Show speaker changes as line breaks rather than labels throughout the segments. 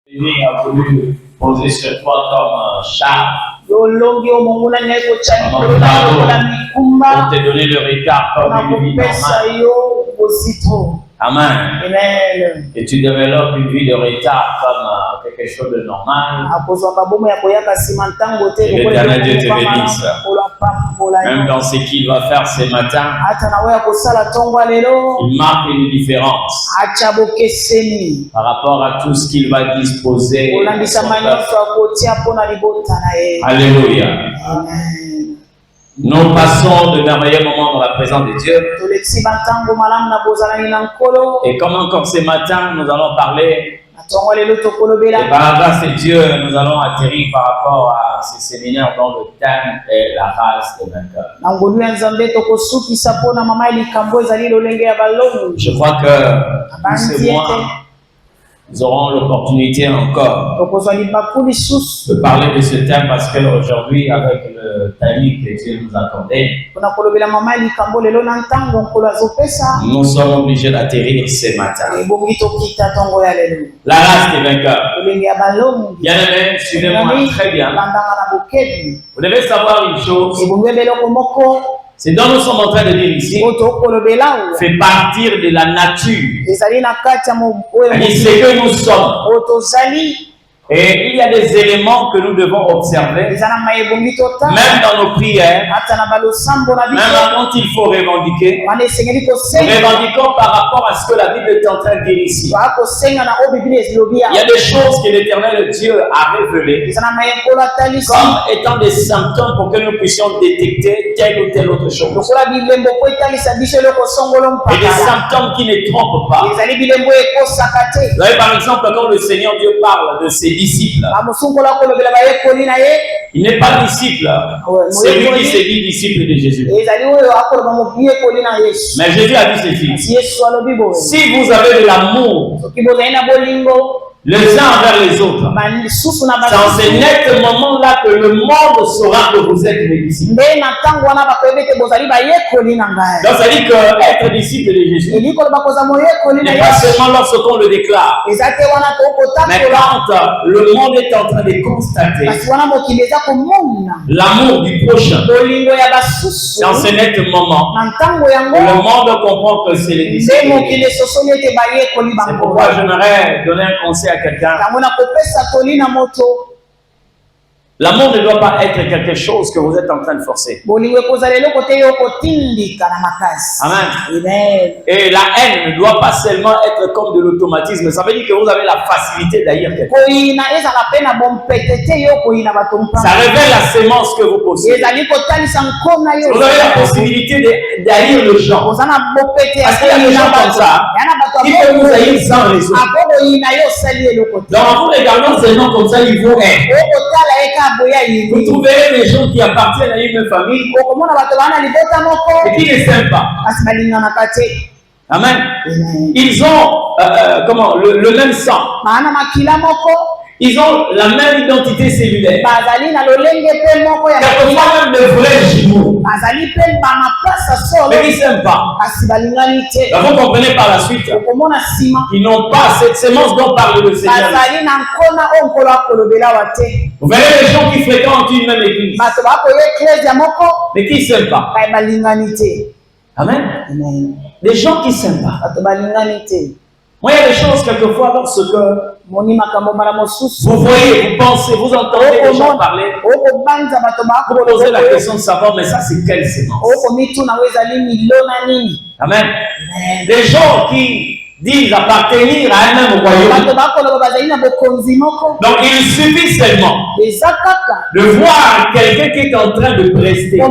L'ennemi a voulu poser sur toi comme charge.
Pour te
donner le retard comme une vie normale. Amen.
Amen.
Que tu développes une vie de retard comme quelque chose de normal. Et l'Éternel Dieu te bénisse. Même dans ce qu'il va faire ce matin, il marque une différence par rapport à tout ce qu'il va disposer. Alléluia.
Amen.
Nous passons de merveilleux moments dans la présence de Dieu. Et comme encore ce matin, nous allons parler. Et par la grâce de Dieu, nous allons atterrir par rapport à ce séminaire dont le thème est la race des vainqueurs. Je crois que ce mois, nous aurons l'opportunité encore de parler de ce thème parce qu'aujourd'hui, avec le timing que Dieu nous a accordé, nous sommes obligés d'atterrir ce matin. La race des vainqueurs. Bien aimé, suivez-moi très bien. Vous devez savoir une chose. C'est dont nous sommes en train de dire ici, fait partir de la nature. C'est que nous sommes. Et il y a des éléments que nous devons observer, même dans nos prières, même quand il faut revendiquer. Nous revendiquons par rapport à ce que la Bible est en train de dire ici. Il y a des choses que l'Éternel Dieu a révélées comme étant des symptômes pour que nous puissions détecter telle ou telle autre chose. Et des symptômes qui ne trompent pas. Vous voyez par exemple quand le Seigneur Dieu parle de ses disciple. Il n'est pas disciple. C'est lui qui se dit disciple de Jésus. Mais Jésus a dit ceci. Si vous avez de l'amour les uns envers les autres, c'est en ce net moment-là que le monde saura que vous êtes mes disciples. Donc ça dit que être disciple de Jésus n'est pas seulement lorsqu'on le déclare, mais quand le monde est en train de constater l'amour du prochain. C'est en ce net moment que le monde comprend que c'est les disciples. C'est pourquoi j'aimerais donner un conseil à quelqu'un. L'amour ne doit pas être quelque chose que vous êtes en train de forcer. Amen. Et la haine ne doit pas seulement être comme de l'automatisme. Ça veut dire que vous avez la facilité d'haïr quelqu'un. Ça révèle la sémence que vous possédez. Vous avez la possibilité d'haïr le gens. Parce qu'il y a des gens comme ça qui peuvent vous haïr sans raison. Donc en vous regardant ces gens comme ça, ils vous aiment. Vous trouverez des gens qui appartiennent à une famille et qui ne s'aiment pas. Amen. Ils ont le même sang. Ils ont la même identité cellulaire. Quelquefois même de vrais jumeaux. Mais ils ne s'aiment pas. Vous comprenez par la suite qu'ils n'ont pas cette sémence dont parle le Seigneur. Vous verrez les gens qui fréquentent une même église, mais qui ne s'aiment pas. Amen. Des gens qui ne s'aiment pas. Moi, il y a des choses quelquefois lorsque vous voyez, vous pensez, vous entendez les gens parler, vous posez la question de savoir, mais ça c'est quelle sémence? Amen. Des gens qui disent appartenir à un même royaume. Donc il suffit seulement de voir quelqu'un qui est en train de prester,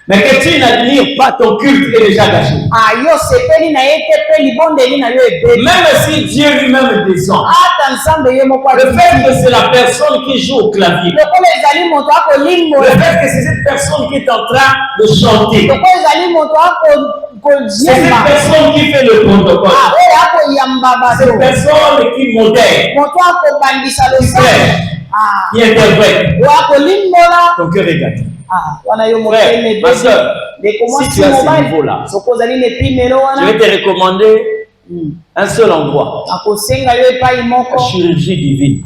mais que tu n'admires pas, ton culte est déjà gâché. Même si Dieu lui-même descend, le fait que c'est la personne qui joue au clavier, le fait que c'est cette personne qui est en train de chanter, c'est cette personne qui fait le protocole, cette personne qui modère, qui prêche, qui interprète, ton cœur est gâté. Frère, ma soeur, si tu as ce niveau-là, je vais te recommander un seul endroit. La chirurgie divine.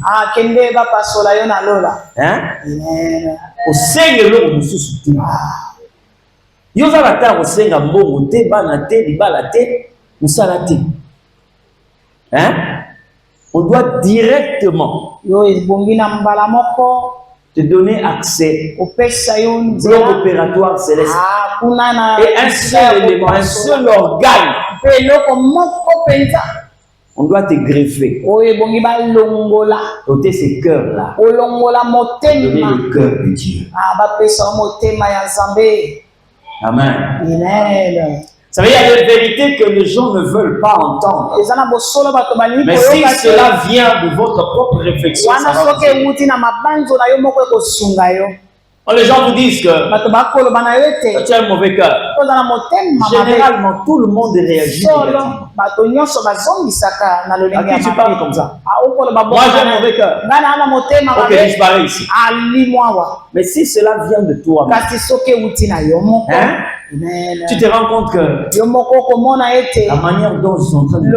Hein? Au Seigneur, l'homme nous soutient. Yo za la terre au Seigneur, mbongo te, banate, libalate, musalate. Hein? On doit directement te donner accès au bloc opératoire céleste. Et un seul élément, un seul organe. On doit te greffer. Ôter ces cœurs-là. Donner le cœur de Dieu. Amen. Ça veut dire qu'il y a des vérités que les gens ne veulent pas entendre. Mais si cela vient de votre propre réflexion, ça va vous... Quand les gens vous disent que tu as un mauvais cœur, généralement tout le monde réagit négativement. À qui tu parles comme ça? Moi j'ai un mauvais cœur. Ok, disparaît ici. Mais si cela vient de toi, hein? Tu te rends compte que la manière dont ils sont en train de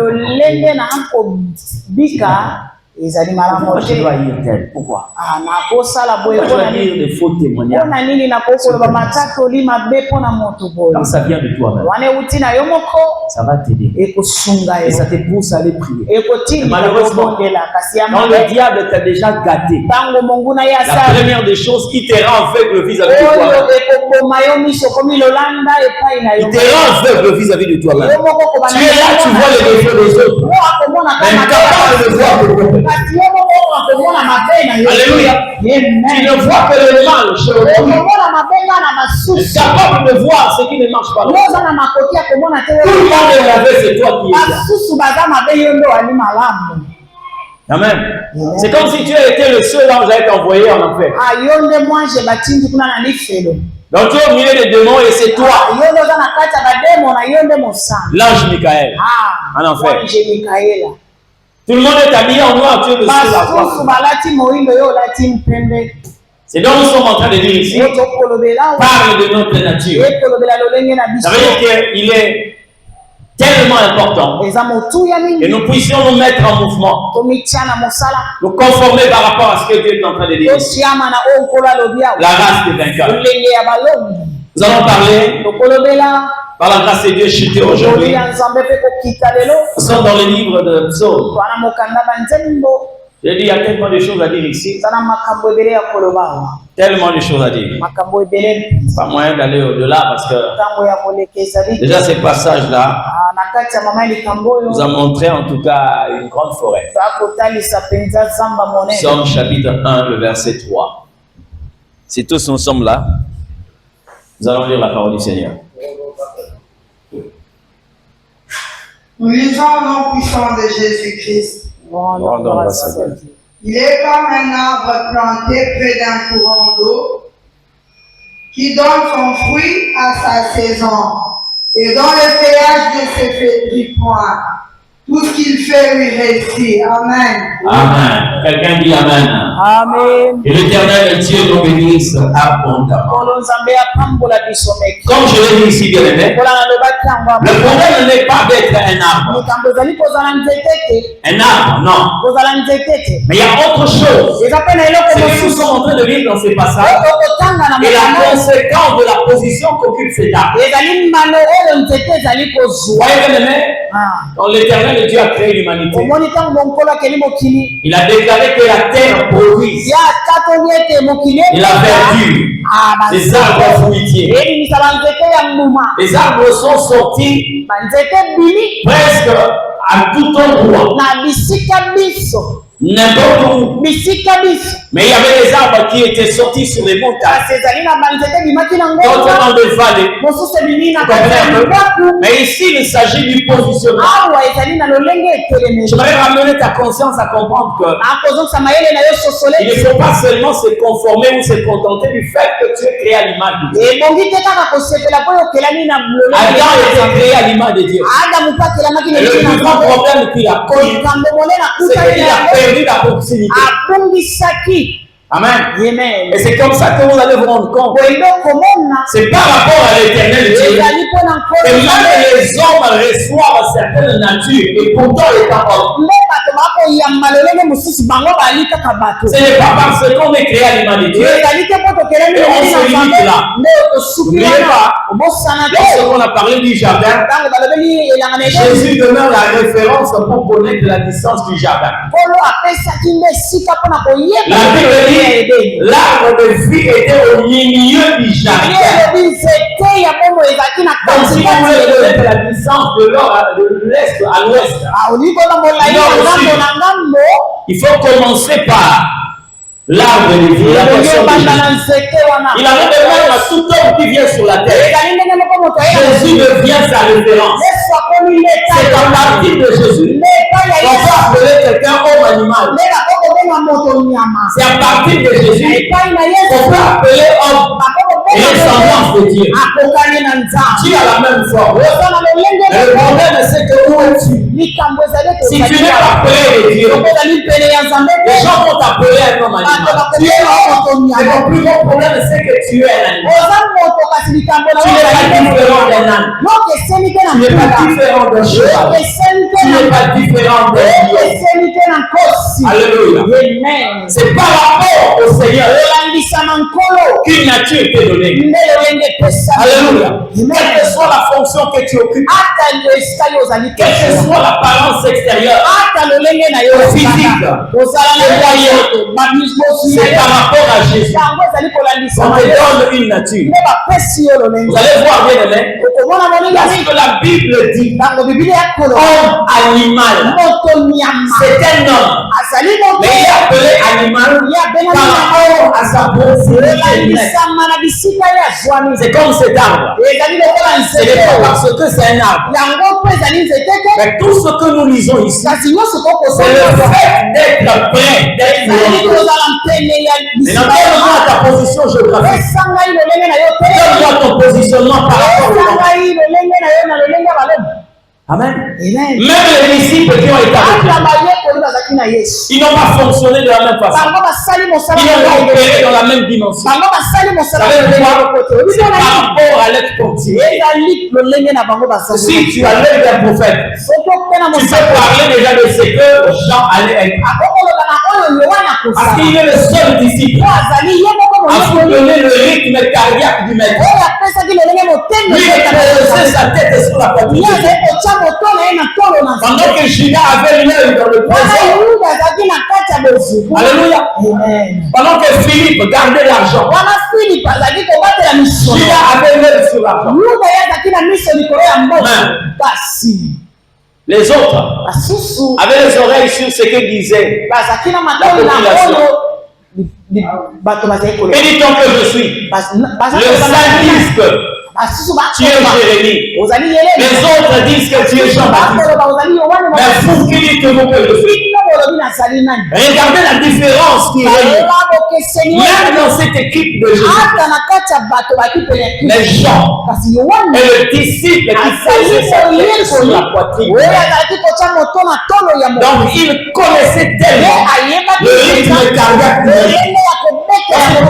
pourquoi je dois y être? Pourquoi? Pourquoi je dois dire des faux témoignages? Quand ça vient de toi-même, ça va t'aider. Et ça te pousse à aller prier. Et malheureusement, quand le diable t'a déjà gâté, la première des choses qui te rend aveugle vis-à-vis de toi-même, il te rend aveugle vis-à-vis de toi-même. Tu es là, tu vois les défauts des autres, mais incapable de voir le problème. Alléluia. Tu ne vois que le mal chez l'autre. Tu es capable de voir ce qui ne marche pas. Tout le monde est mauvais, c'est toi qui es là. Amen. C'est comme si tu étais le seul ange à être envoyé en enfer. Donc tu es au milieu des démons et c'est toi. L'ange Michael. En enfer. Tout le monde est habillé en noir, tu es le seul à voir. C'est donc nous sommes en train de dire ici, parle de notre nature. Ça veut dire qu'il est tellement important et nous puissions nous mettre en mouvement, nous conformer par rapport à ce que Dieu est en train de dire ici. La race des vainqueurs. Nous allons parler par la grâce de Dieu chuté aujourd'hui. Nous sommes dans le livre de Psaume. J'ai dit, il y a tellement de choses à dire ici. Tellement de choses à dire. Pas moyen d'aller au-delà parce que déjà ces passages-là nous a montré en tout cas une grande forêt. Psaume chapitre 1, le verset 3. Si tous nous sommes là, nous allons lire la parole du Seigneur.
Nous lisons au nom puissant de Jésus-Christ. Il est comme un arbre planté près d'un courant d'eau qui donne son fruit à sa saison et dont le feuillage ne se faiblit point. Tout ce qu'il fait lui réussit. Amen.
Amen. Quelqu'un dit Amen.
Amen.
Et l'Éternel Dieu nous bénisse abondamment. Comme je l'ai dit ici, bien aimé, le problème n'est pas d'être un arbre. Un arbre, non. Mais il y a autre chose. C'est que nous sommes en train de lire dans ces passages et la conséquence de la position qu'occupe cet arbre. Voyez, bien aimé, quand l'Éternel Dieu a créé l'humanité, il a déclaré que la terre produise et la verdure, les arbres fruitiers. Les arbres sont sortis presque à tout endroit, n'importe où. Mais il y avait des arbres qui étaient sortis sur les montagnes, d'autres dans des vallées. Mais ici, il s'agit du positionnement. J'aimerais ramener ta conscience à comprendre que il ne faut pas seulement se conformer ou se contenter du fait que tu es créé à l'image de Dieu. Adam était créé à l'image de Dieu. Et le plus grand problème qu'il a connu, c'est qu'il a perdu la proximité. Amen.
Amen.
Et c'est comme ça que vous allez vous rendre compte. C'est par rapport à l'éternel Dieu. Et même les hommes reçoivent certaines natures et pourtant étant hommes. Ce n'est pas parce qu'on est créé à l'image de Dieu et on se limite là. N'oubliez pas, lorsqu'on a parlé du jardin, Jésus demeure la référence pour connaître la distance du jardin. La Bible dit, l'arbre de vie était au milieu du jardin. Donc si vous voulez connaître la distance de l'est à l'ouest, il faut commencer par l'arbre de vie, la personne de Jésus. Il avait demandé à tout homme qui vient sur la terre. Jésus devient sa référence. C'est à partir de Jésus qu'on peut appeler quelqu'un homme animal. C'est à partir de Jésus qu'on peut appeler homme et ressemblance de Dieu. Dieu a la même forme. Le problème c'est que où es-tu? Si tu n'es pas près de Dieu, les gens vont t'appeler un homme animal. Tu es homme. Et mon plus gros problème c'est que tu es un animal. Tu n'es pas différent d'un âne. Tu n'es pas différent d'un cheval. Tu n'es pas différent d'un lion. Alléluia. C'est par rapport au Seigneur qu'une nature t'est donnée. Alléluia. Quelle que soit la fonction que tu occupes, quelle que soit l'apparence extérieure, physique, c'est par rapport à Jésus. On te donne une nature. Vous allez voir bien aimé, parce que la Bible dit homme animal, c'est un homme, mais il est appelé animal par rapport à sa proximité. C'est comme cet arbre. Ce n'est pas parce que c'est un arbre. Mais tout ce que nous lisons ici, c'est le fait d'être prêt, d'être maintenant, donne-moi ta position géographique. Donne-moi ton positionnement par rapport au monde. Amen. Même les disciples qui ont été avec lui, ils n'ont pas fonctionné de la même façon. Ils n'ont pas opéré dans la même dimension. C'est par rapport à l'être continu. Si tu as l'œil d'un prophète, tu peux parler déjà de ce que Jean allait être. Parce qu'il est le seul disciple à vous donner le rythme cardiaque du maître. Lui, il a posé sa tête sur la poitrine. Pendant que Judas avait l'œil dans le trésor. Alléluia. Pendant que Philippe gardait l'argent. Judas avait l'œil sur l'argent. Les autres avaient les oreilles sur ce que disait la population. Et dit donc que je suis le saint disque. Tu es Jérémie. Les autres disent que tu es Jean-Baptiste. Mais vous qui dites que vous que je suis. Regardez la différence qui règne. Même dans cette équipe de Jésus. Les gens et le disciple qui faisait sa tête sur la poitrine. Donc il connaissait tellement le rythme cardiaque de Jésus.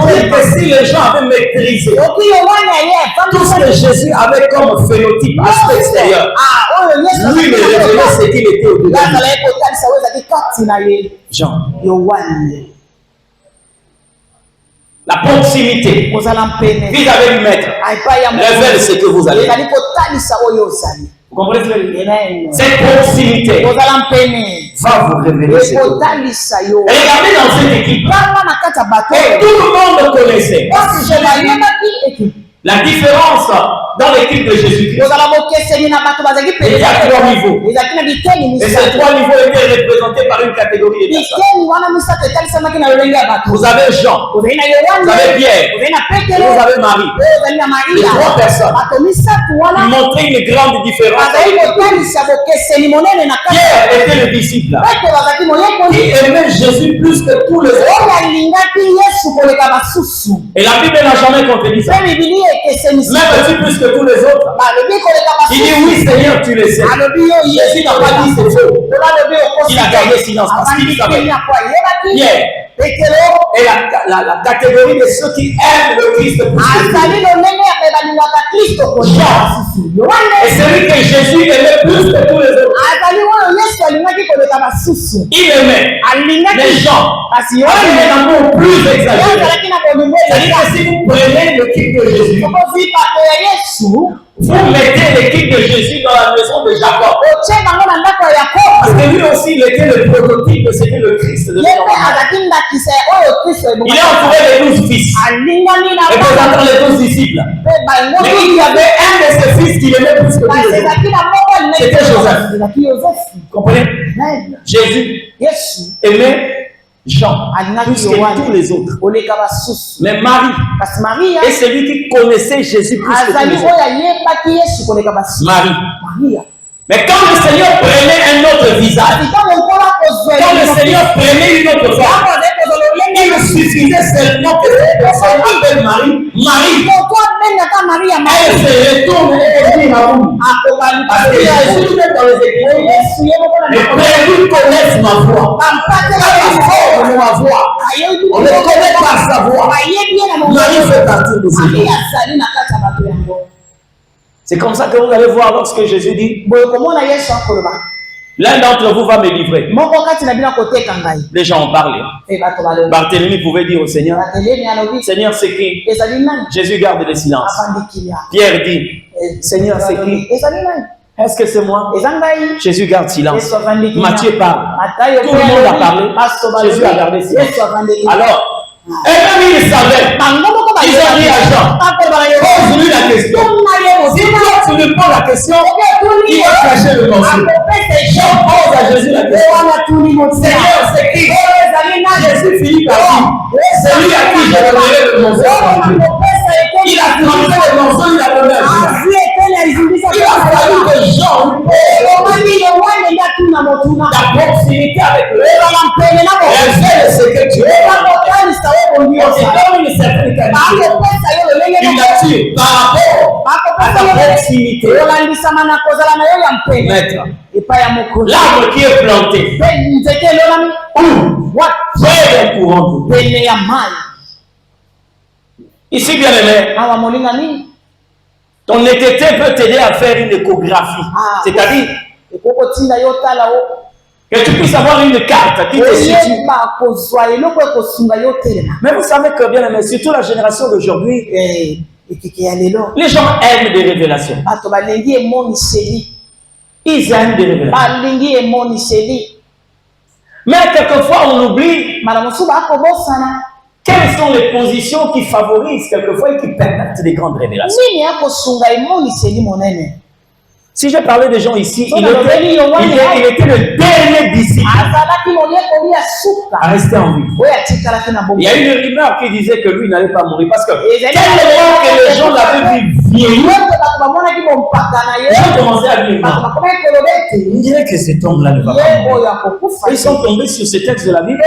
Que si les gens avaient maîtrisé tout ce que Jésus avait comme phénotype, aspect extérieur, lui il révélait ce qu'il était au-delà. Jean. La proximité vis-à-vis du maître révèle ce que vous allez. Vous comprenez ce que je veux dire? Cette proximité va vous révéler ce que vous allez. Regardez dans cette équipe. Et tout le monde connaissait. La différence dans l'équipe de Jésus-Christ, il y a 3 niveaux. Et ces 3 niveaux étaient représentés par une catégorie de personnes. Vous avez Jean, vous avez Pierre, vous avez Marie. Les 3 personnes. Ils montraient une grande différence. Pierre était le disciple qui aimait Jésus plus que tous les autres. Et la Bible n'a jamais contredit ça. Même tu plus que tous les autres. Il dit oui Seigneur, tu le sais. Jésus n'a pas dit c'est faux. Il a gardé silence parce qu'il savait. Pierre Et la catégorie de ceux qui aiment le Christ plus que tout. Jean. Et celui que Jésus aimait plus que tous les autres. Il aimait. Mais Jean avait un amour plus exagéré. C'est-à-dire que si vous prenez le kit de Jésus, vous mettez l'équipe de Jésus dans la maison de Jacob. Parce que lui aussi, il était le prototype de ce que le Christ de il est entouré de 12 fils. Représentant les 12 disciples. Mais il y avait un de ses fils qui l'aimait plus que tous les autres. C'était Joseph. Vous comprenez? Jésus aimait Jean plus que tous les autres. Mais Marie est celui qui connaissait Jésus plus que tous les autres. Marie. Mais quand le Seigneur prenait un autre visage, quand le Seigneur prenait une autre forme, il suffisait seulement que cette personne appelle Marie. Elle se retourne et dit parce que Jésus est dans les églises. Les prévenus connaissent ma voix. Pas ma voix. On le connaît par sa voix. Marie fait partie de ces gens. C'est comme ça que vous allez voir lorsque Jésus dit l'un d'entre vous va me livrer. Les gens ont parlé. Barthélemy pouvait dire au Seigneur, Seigneur, c'est qui? Jésus garde le silence. Pierre dit, Seigneur, c'est qui? Est-ce que c'est moi? Jésus garde silence. Matthieu parle. Tout le monde a parlé. Jésus a gardé silence. Alors, et même ils savaient. Ils ont dit à Jean, pose-lui la question. Si toi tu lui poses la question, il va cacher le morceau. Jean pose à Jésus la question. Seigneur, c'est qui? Jésus finit par dire, c'est lui à qui je donnerai le morceau. Il a transmis le morceau, il a donné à Jésus. Il a fallu que Jean la proximité avec le révèle ce que tu es. On te donne une certaine qualité, une nature par rapport à ta proximité. Maître, l'arbre qui est planté près d'un courant d'eau. Ici, bien aimé, ton équité peut t'aider à faire une échographie. C'est-à-dire que tu puisses avoir une carte qui te situe. Mais vous savez que bien aimé, surtout la génération d'aujourd'hui, les gens aiment des révélations. Ils aiment des révélations. Mais quelquefois on oublie quelles sont les positions qui favorisent quelquefois et qui permettent des grandes révélations. Si je parlais de gens ici, il était le dernier disciple à rester en vie. Il y a une rumeur qui disait que lui n'allait pas mourir parce que tellement que les gens l'avaient vu vieillir, les gens commençaient à lui dire, il dirait que cet homme-là ne va pas mourir. Ils sont tombés sur ce texte de la Bible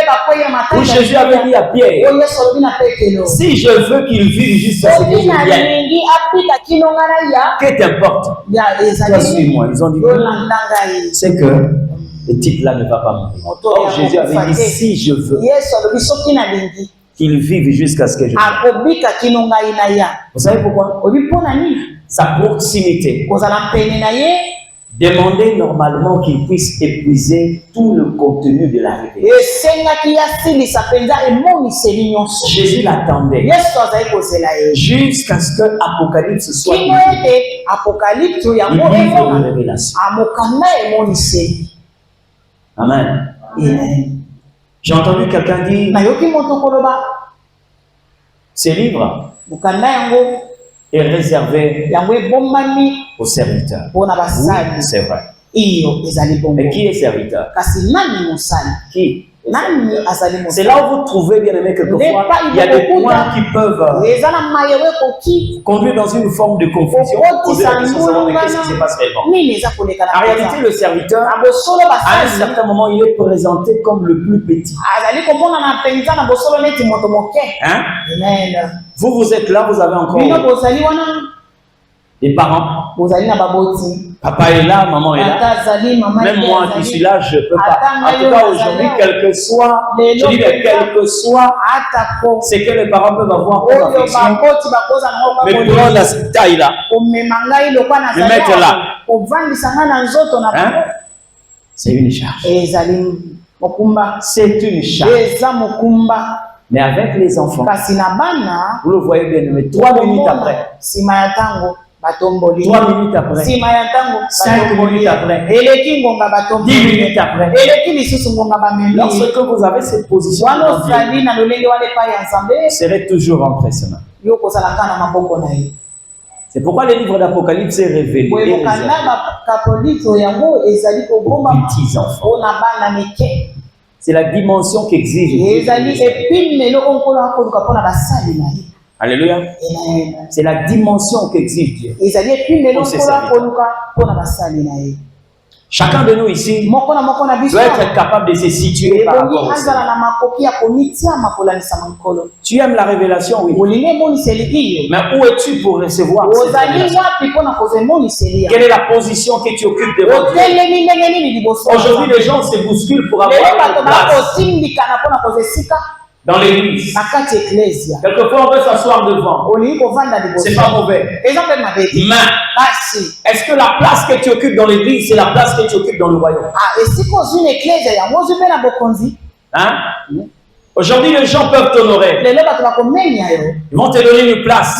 où Jésus avait dit à Pierre, si je veux qu'il vive jusqu'à ce que je vienne, que t'importe? Suis-moi. Ils ont dit, c'est que le type-là ne va pas mourir. Or, Jésus avait dit, si je veux qu'il vive jusqu'à ce que je vienne. Vous savez pourquoi? Sa proximité demandait normalement qu'il puisse épuiser tout le contenu de la révélation. Jésus l'attendait jusqu'à ce que l'Apocalypse soit libre. De révélation. Amen. J'ai entendu quelqu'un dire, ce livre est réservé aux serviteurs. Oui, c'est vrai. Mais qui est serviteur? Qui? C'est là où vous trouvez, bien aimé, quelquefois, il y a des points qui peuvent conduire dans une forme de confusion. Poser la question savoir qu'est-ce qui se passe réellement. En réalité, le serviteur, à un certain moment, il est présenté comme le plus petit. Hein? Vous êtes là, vous avez encore des parents. Papa est là, maman est là. Même moi qui suis là, je ne peux pas. En tout cas, aujourd'hui, quel que soit, je dis bien quel que soit, c'est que les parents peuvent avoir pour affection. Mais prendre cette taille-là, me mettre là. Hein? C'est une charge. C'est une charge. Mais avec les enfants, vous le voyez bien, mais 3 minutes après, 3 minutes après, 5 minutes après, 10 minutes après, lorsque vous avez cette position, vous serez toujours impressionnant. C'est pourquoi le livre d'Apocalypse est révélé aux petits-enfants. C'est la dimension qu'exige. Alléluia. C'est la dimension qu'exige Dieu. Chacun de nous ici doit être capable de se situer par rapport au Seigneur. Tu aimes la révélation, oui. Mais où es-tu pour recevoir cette révélation? Quelle est la position que tu occupes devant Dieu? Aujourd'hui, les gens se bousculent pour avoir une place dans l'église. Quelquefois, on veut s'asseoir devant. C'est pas mauvais. Mais est-ce que la place que tu occupes dans l'église, c'est la place que tu occupes dans le royaume? Hein? Aujourd'hui, les gens peuvent t'honorer. Ils vont te donner une place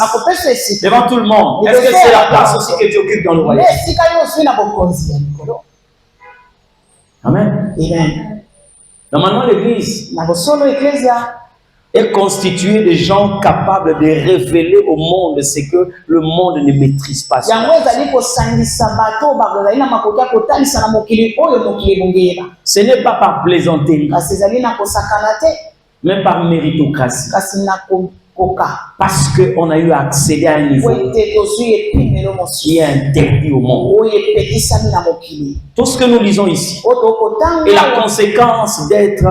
devant tout le monde. Est-ce que c'est la place aussi que tu occupes dans le royaume? Amen. Normalement, l'église est constituée de gens capables de révéler au monde ce que le monde ne maîtrise pas. Ce n'est pas par plaisanterie, même par méritocratie. Parce qu'on a eu accès à un niveau qui est interdit au monde. Tout ce que nous lisons ici est la conséquence d'être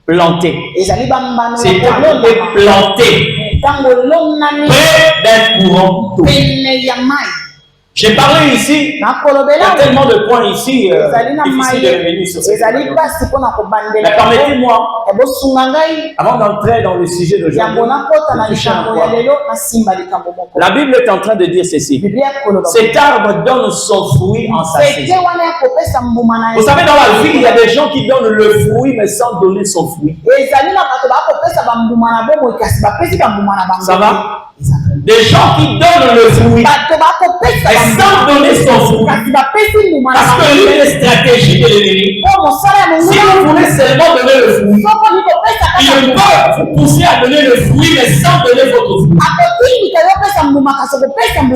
planté. C'est d'être planté près d'un courant d'eau. J'ai parlé ici, il y a tellement de points ici, difficile de revenir sur ce point. Mais permettez-moi, avant d'entrer dans le sujet d'aujourd'hui, la Bible est en train de dire ceci. Cet arbre donne son fruit en sa saison. Vous savez, dans la vie, il y a des gens qui donnent le fruit, mais sans donner son fruit. Ça va? Des gens qui donnent le fruit, mais sans donner son fruit. Parce que l'une des stratégies de l'ennemi, si vous voulez seulement donner le fruit, il peut vous pousser à donner le fruit, mais sans donner votre fruit.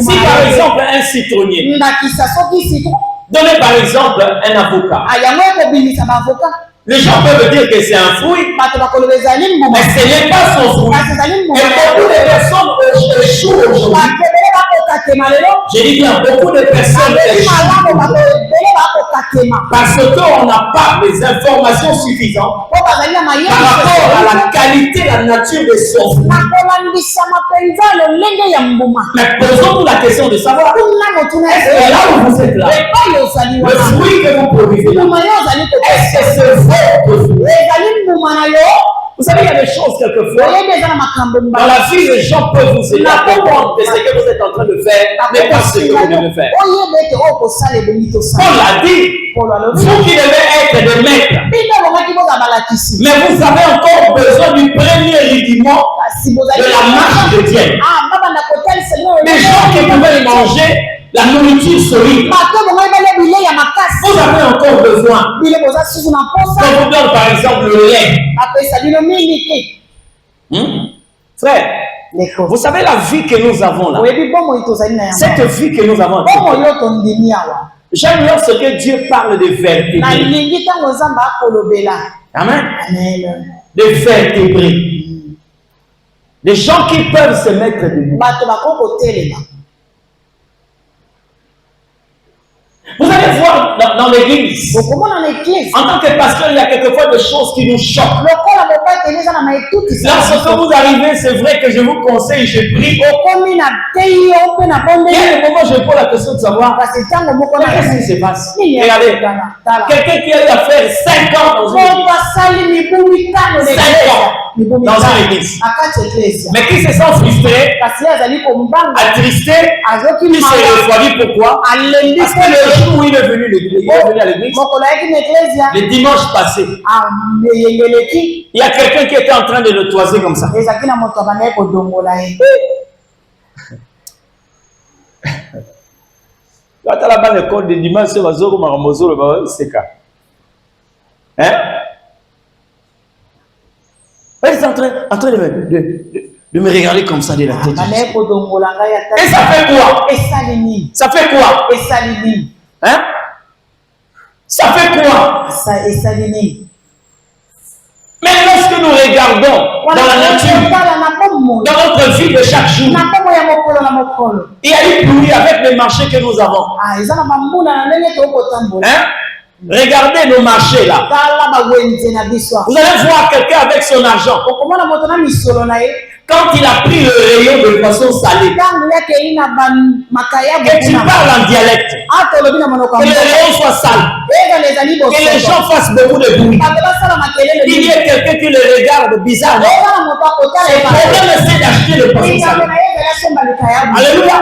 Si par exemple un citronnier, donnez par exemple un avocat. Les gens peuvent dire que c'est un fruit, mais ce n'est pas son fruit. Et beaucoup de personnes échouent aujourd'hui. J'ai dit bien, beaucoup de personnes échouent parce qu'on n'a pas les informations suffisantes par rapport à la qualité, la nature de son fruit. Mais posons-nous la question de savoir, est-ce que là où vous êtes là, le fruit que vous produisez, est-ce que c'est votre fruit? Vous savez, il y a des choses quelquefois. Dans la vie, les gens peuvent vous aider à comprendre que ce que vous êtes en train de faire n'est pas ce que vous devez faire. Paul l'a dit. Vous qui devez être des maîtres, mais vous avez encore besoin du premier rudiment de la marche de Dieu. Les gens qui pouvaient manger la nourriture solide, vous avez encore besoin. Quand vous donne par exemple le lait, frère, vous savez la vie que nous avons là, cette vie que nous avons, j'aime lorsque Dieu parle de vertébrés. Amen. De vertébrés. Des gens qui peuvent se mettre debout. Vous allez voir dans l'église, en tant que pasteur, il y a quelquefois des choses qui nous choquent. Lorsque vous arrivez, c'est vrai que je vous conseille, je prie. Il y a des moments où je pose la question de savoir qu'est-ce qui se passe. Regardez, quelqu'un qui a eu à faire 5 ans dans une église. 5 ans dans une église. Mais qui se sent frustré, attristé, qui se refroidit. Pourquoi? Parce que le jour où il est venu à l'église, le dimanche passé, il y a quelqu'un qui était en train de le toiser comme ça. Quand tu as la l'école de dimanche, c'est hein? Il est en train de me regarder comme ça de la tête. Et ça fait quoi? Ça fait quoi? Hein? Ça fait quoi? Mais lorsque nous regardons dans la nature, dans notre vie de chaque jour, il y a eu pluie avec les marchés que nous avons. Hein? Regardez nos marchés là. Vous allez voir quelqu'un avec son argent. Quand il a pris le rayon de poisson salé, et tu parles en dialecte, que le rayon soit sale, que les gens fassent beaucoup de bruit, il y a quelqu'un qui le regarde bizarrement. Son problème c'est d'acheter le poisson salé. Alléluia.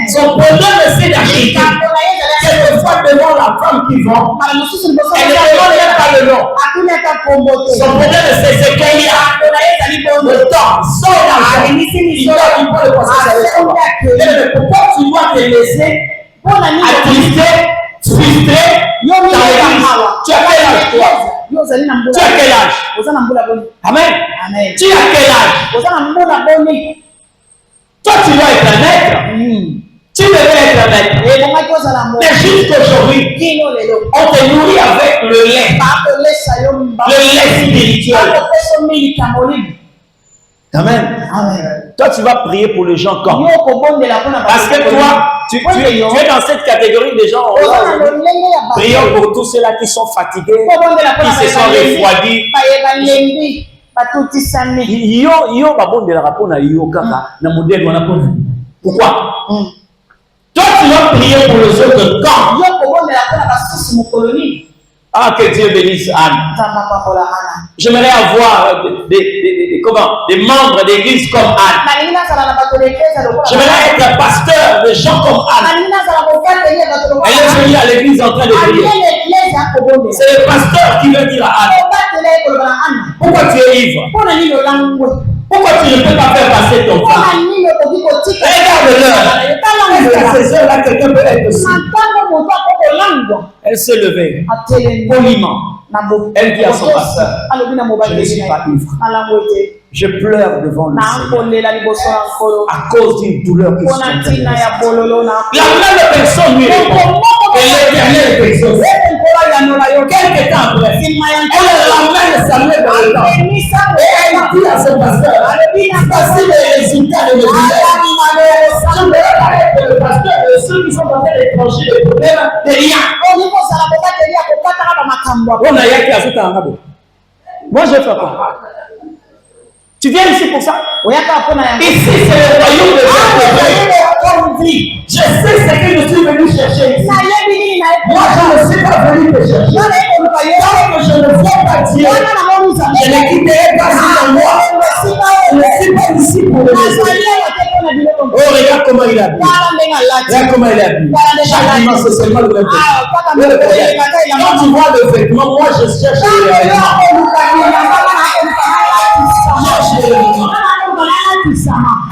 Son problème c'est d'acheter. Quelquefois devant la femme qui vend, elle ne connaît pas le nom. Son problème c'est qu'il y a le temps. Il doit le poisson salé. Pourquoi tu dois te laisser attristé, frustré dans l'église? Tu as quel âge toi? Tu as quel âge? Amen. Tu as quel âge? Toi tu dois être un maître. Tu devais être un maître. Mais jusqu'aujourd'hui, on te nourrit avec le lait. Le lait spirituel. Amen. Toi, tu vas prier pour les gens comme. Parce que toi, tu es dans cette catégorie des gens. Prions pour tous ceux-là qui sont fatigués, qui se sont refroidis. Pourquoi? Toi, tu vas prier pour les autres quand? Ah, que Dieu bénisse Anne. J'aimerais avoir des membres d'église comme Anne. J'aimerais être un pasteur de gens comme Anne. Elle est venue à l'église en train de prier. C'est le pasteur qui veut dire à Anne, pourquoi tu es ivre? Pourquoi tu ne peux pas faire passer ton temps? Regarde l'heure. Est-ce qu'à ces heures-là, quelqu'un peut être aussi? Elle s'est levée poliment. Elle dit à son pasteur, je ne suis pas ivre. Je pleure devant le Seigneur à cause d'une douleur que je suis. La même personne lui répond. Et l'Éternel exauce. Quelque temps après, elle ramène Samuel dans le temps. Et elle dit à son pasteur, voici les résultats de mes prières. Je me rappelle que le pasteur de ceux qui sont en train d'étranger les problèmes de rien. Moi je fais quoi? Tu viens ici pour ça? Ici c'est le royaume de Dieu. Je sais ce que je suis venu chercher ici. Moi je ne suis pas venu te chercher. Tant que je ne vois pas Dieu, je ne quitterai pas ça en moi. Je ne suis pas ici pour le laisser. Oh, regarde comment il a bu. Regarde comment il a bu. Chaque dimanche, c'est seulement le même vêtement. Quand tu vois le vêtement, moi je cherche le vêtement.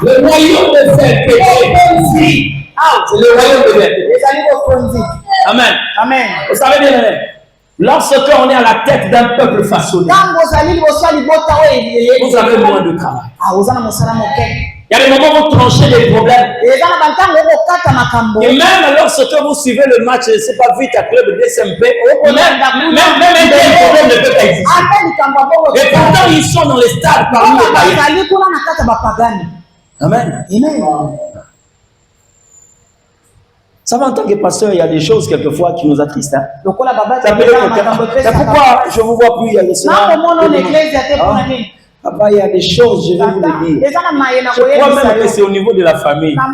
Le royaume de cette péché, c'est le royaume de Dieu. Amen. Amen. Vous savez bien, lorsque on est à la tête d'un peuple façonné, vous avez moins de travail. Il y a des moments où vous tranchez des problèmes. Et même lorsque vous suivez le match, c'est pas vite à club de SMP, même un problème ne peut pas exister. Et pourtant, ils sont dans les stades parmi les païens. Amen. Ça va, en tant que pasteur, il y a des choses quelquefois qui nous attristent. Hein?
Donc, on a
Pourquoi je ne vous vois plus, il y a des Papa, il y a des choses, je vais vous le dire. Je crois même que c'est au niveau de la famille. Quand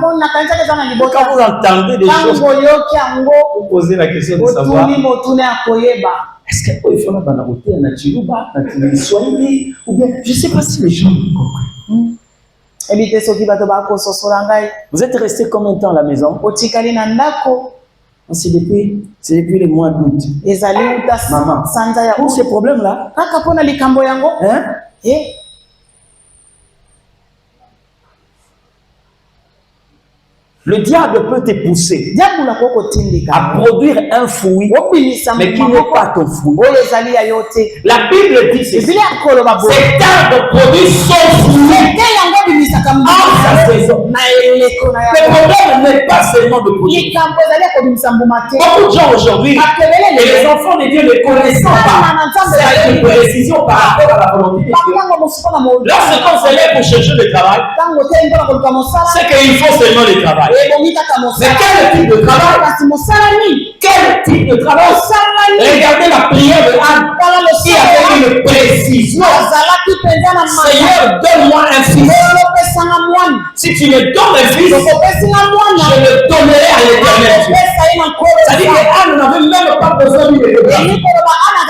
vous entendez des choses, vous posez la question de savoir est-ce qu'il faut faire la banalité à Nachiluba, Swahili, ou bien je ne sais pas si les gens comprennent. Vous êtes resté combien de temps à la maison? C'est depuis le mois d'août. Maman, pour ces problèmes-là, hein? Le diable peut te pousser à produire un fruit, mais qui n'est pas ton fruit. La Bible dit ceci. Cet arbre produit son fruit en sa saison. Le problème n'est pas seulement de produire. Beaucoup de gens aujourd'hui, et les enfants de Dieu ne connaissant pas cette précision par rapport à la volonté de Dieu. Lorsqu'on se lève pour chercher le travail, c'est qu'il faut seulement le travail. Mais quel type de travail? Quel type de travail? Regardez la prière de Anne qui avait une précision. Seigneur, donne-moi un fils. Si tu me donnes un fils, je le donnerai à l'Éternel. C'est-à-dire qu'Anne n'avait même pas besoin de le donner.